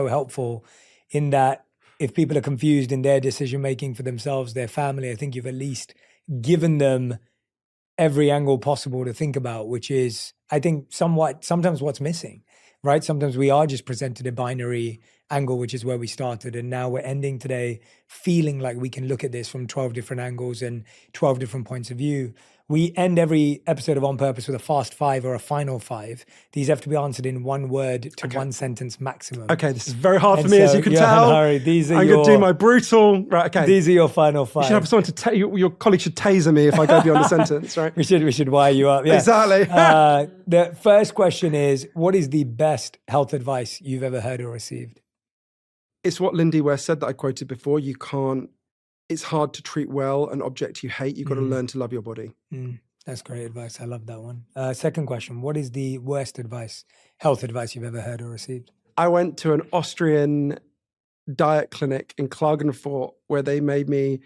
helpful in that if people are confused in their decision-making for themselves, their family, I think you've at least given them every angle possible to think about, which is, I think, sometimes what's missing, right? Sometimes we are just presented a binary angle, which is where we started. And now we're ending today feeling like we can look at this from 12 different angles and 12 different points of view. We end every episode of On Purpose with a fast 5 or a final 5. These have to be answered in 1 word to 1 sentence maximum. Okay, this is very hard for me, as you can tell. I'm going to do my brutal. Right, okay. These are your final 5. You should have someone to your colleague should taser me if I go beyond the sentence, right? We should wire you up. Yeah. Exactly. The first question is, what is the best health advice you've ever heard or received? It's what Lindy West said that I quoted before. It's hard to treat well an object you hate. You've got to learn to love your body. That's great advice. I love that one. Second question, what is the worst health advice you've ever heard or received? I went to an Austrian diet clinic in Klagenfurt where they made me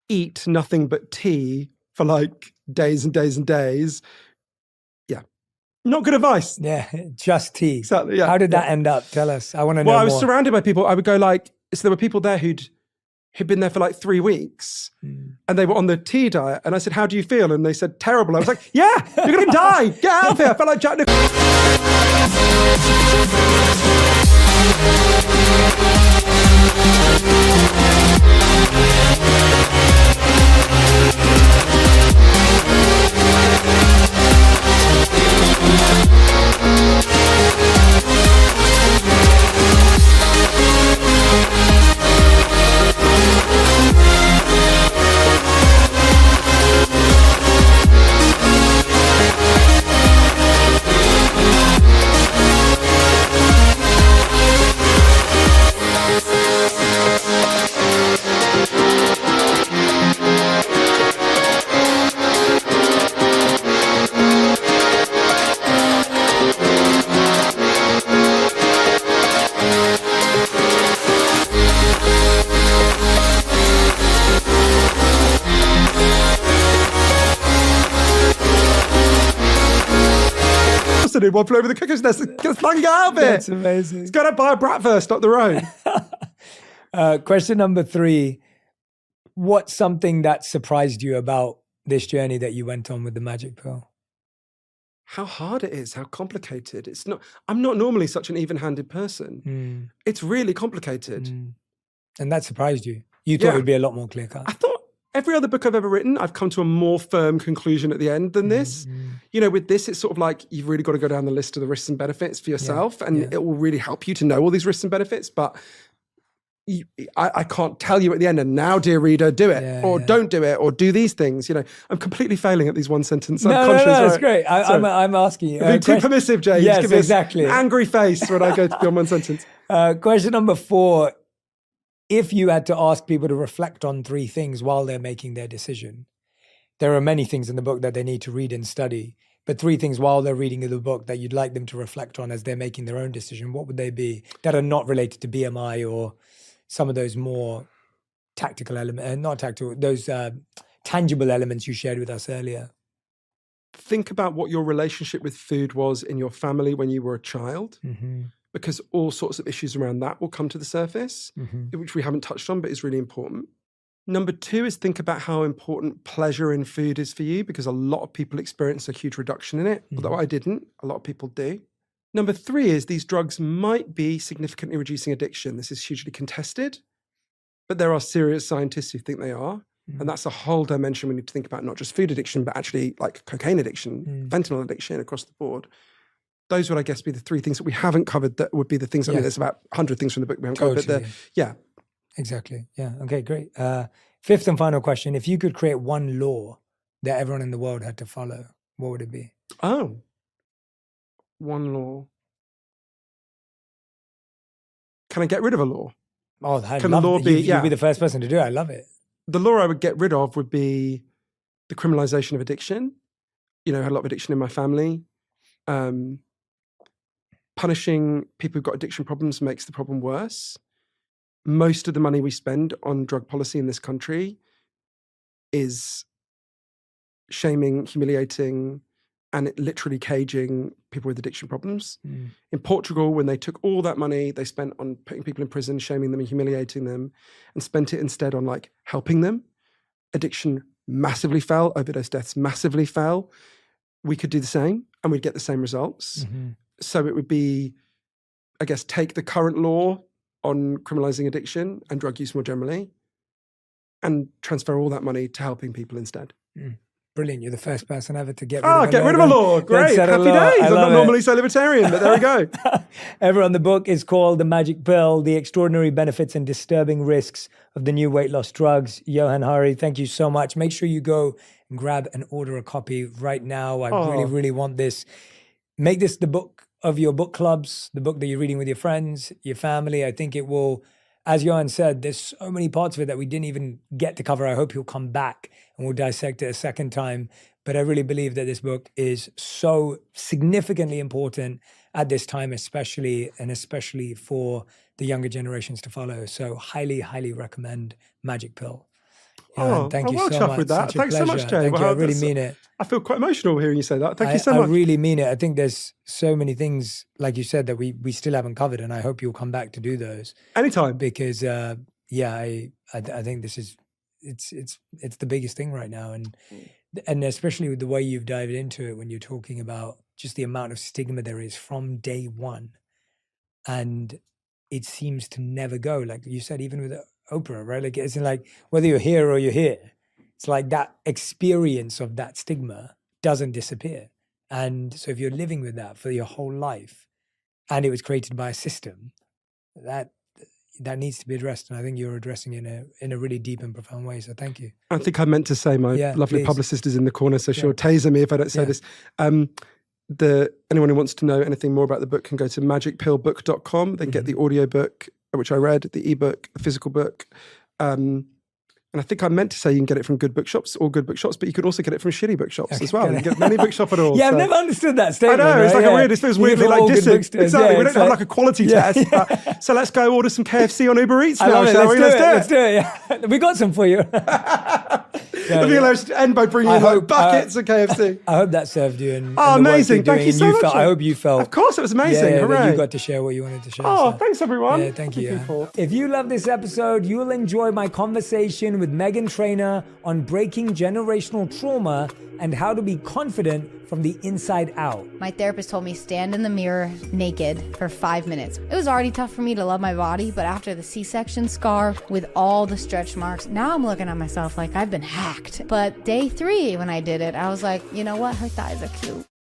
eat nothing but tea for like days and days and days. Yeah. Not good advice. Yeah, just tea. Exactly, yeah. How did that end up? Tell us. I want to know more. Well, I was surrounded by people. I would go so there were people there who'd who'd been there for like 3 weeks and they were on the tea diet. And I said, how do you feel? And they said, terrible. I was like, yeah, you're going to die. Get out of here. I felt like Jack one flew over the cuckoo's nest. Get fucking out of it. That's amazing. It's got to buy a bratwurst up the road. Question number 3. What's something that surprised you about this journey that you went on with the magic pill? How hard it is, how complicated. It's not. I'm not normally such an even-handed person. It's really complicated. And that surprised you? You thought it would be a lot more clear-cut? I thought every other book I've ever written, I've come to a more firm conclusion at the end than this. You know, with this, it's sort of like you've really got to go down the list of the risks and benefits for yourself, and it will really help you to know all these risks and benefits. But I can't tell you at the end, and now, dear reader, do it, or don't do it, or do these things. You know, I'm completely failing at these one sentence. No, that's great. I'm asking you. Be too permissive, Jay. Yes, give me exactly. An angry face when I go to beyond one sentence. Question number 4. If you had to ask people to reflect on 3 things while they're making their decision, there are many things in the book that they need to read and study, but 3 things while they're reading the book that you'd like them to reflect on as they're making their own decision, what would they be that are not related to BMI or some of those more tactical elements, not tactical, those tangible elements you shared with us earlier? Think about what your relationship with food was in your family when you were a child. Because all sorts of issues around that will come to the surface, which we haven't touched on, but is really important. Number 2 is think about how important pleasure in food is for you, because a lot of people experience a huge reduction in it, although I didn't. A lot of people do. Number 3 is these drugs might be significantly reducing addiction. This is hugely contested, but there are serious scientists who think they are. And that's a whole dimension we need to think about, not just food addiction, but actually like cocaine addiction, fentanyl addiction across the board. Those would, I guess, be the 3 things that we haven't covered that would be the things. I mean, there's about 100 things from the book we haven't covered. But Exactly. Yeah. Okay, great. 5th and final question. If you could create one law that everyone in the world had to follow, what would it be? Oh, one law. Can I get rid of a law? Oh, Can the law be? You'd be the first person to do it. I love it. The law I would get rid of would be the criminalization of addiction. You know, I had a lot of addiction in my family. Punishing people who've got addiction problems makes the problem worse. Most of the money we spend on drug policy in this country is shaming, humiliating, and literally caging people with addiction problems. In Portugal, when they took all that money they spent on putting people in prison, shaming them and humiliating them, and spent it instead on like helping them, addiction massively fell, overdose deaths massively fell. We could do the same and we'd get the same results. So it would be, I guess, take the current law on criminalizing addiction and drug use more generally and transfer all that money to helping people instead. Brilliant. You're the first person ever to get rid of a law. Get rid of a law. Great. Happy days. I'm not normally so libertarian, but there we go. Everyone, the book is called The Magic Pill, The Extraordinary Benefits and Disturbing Risks of the New Weight Loss Drugs. Johann Hari, thank you so much. Make sure you go and grab and order a copy right now. I really, really want this. Make this the book of your book clubs, the book that you're reading with your friends, your family. I think it will, as Johann said, there's so many parts of it that we didn't even get to cover. I hope he'll come back and we'll dissect it a second time. But I really believe that this book is so significantly important at this time, especially for the younger generations to follow. So highly, highly recommend Magic Pill. Thank you so much. With that. Thanks so much, Jay. Thank you. I really mean it. I feel quite emotional hearing you say that. Thank you so much. I really mean it. I think there's so many things, like you said, that we still haven't covered, and I hope you'll come back to do those. Anytime. Because yeah, I think this is it's the biggest thing right now, and especially with the way you've dived into it when you're talking about just the amount of stigma there is from day one, and it seems to never go. Like you said, even with Oprah, right? Like it's like whether you're here or you're here, it's like that experience of that stigma doesn't disappear. And so if you're living with that for your whole life, and it was created by a system, that needs to be addressed. And I think you're addressing it in a really deep and profound way. So thank you. I think I meant to say my lovely please. publicist is in the corner, so she'll taser me if I don't say this. Anyone who wants to know anything more about the book can go to magicpillbook.com. Then get the audiobook, which I read, the ebook, the physical book. And I think I meant to say you can get it from good bookshops, all good bookshops, but you can also get it from shitty bookshops as well. You can get any bookshop at all. Yeah, I've never understood that statement. I know, it's right? like a weird, it feels weirdly like dissing. Exactly, we don't have like a quality test. So let's go order some KFC on Uber Eats now, shall we? Let's do it. Yeah. We got some for you. It'd be hilarious to end by bringing you like buckets of KFC. I hope that served you. And amazing. Thank you so much. I hope you felt. Of course, it was amazing. Yeah, Hooray. that you got to share what you wanted to share. Oh, thanks everyone. Yeah, thank you. If you love this episode, you'll enjoy my conversation with Megan Trainor on breaking generational trauma and how to be confident from the inside out. My therapist told me stand in the mirror naked for 5 minutes. It was already tough for me to love my body, but after the C-section scar with all the stretch marks, now I'm looking at myself like I've been hacked. But day 3 when I did it, I was like, you know what? Her thighs are cute.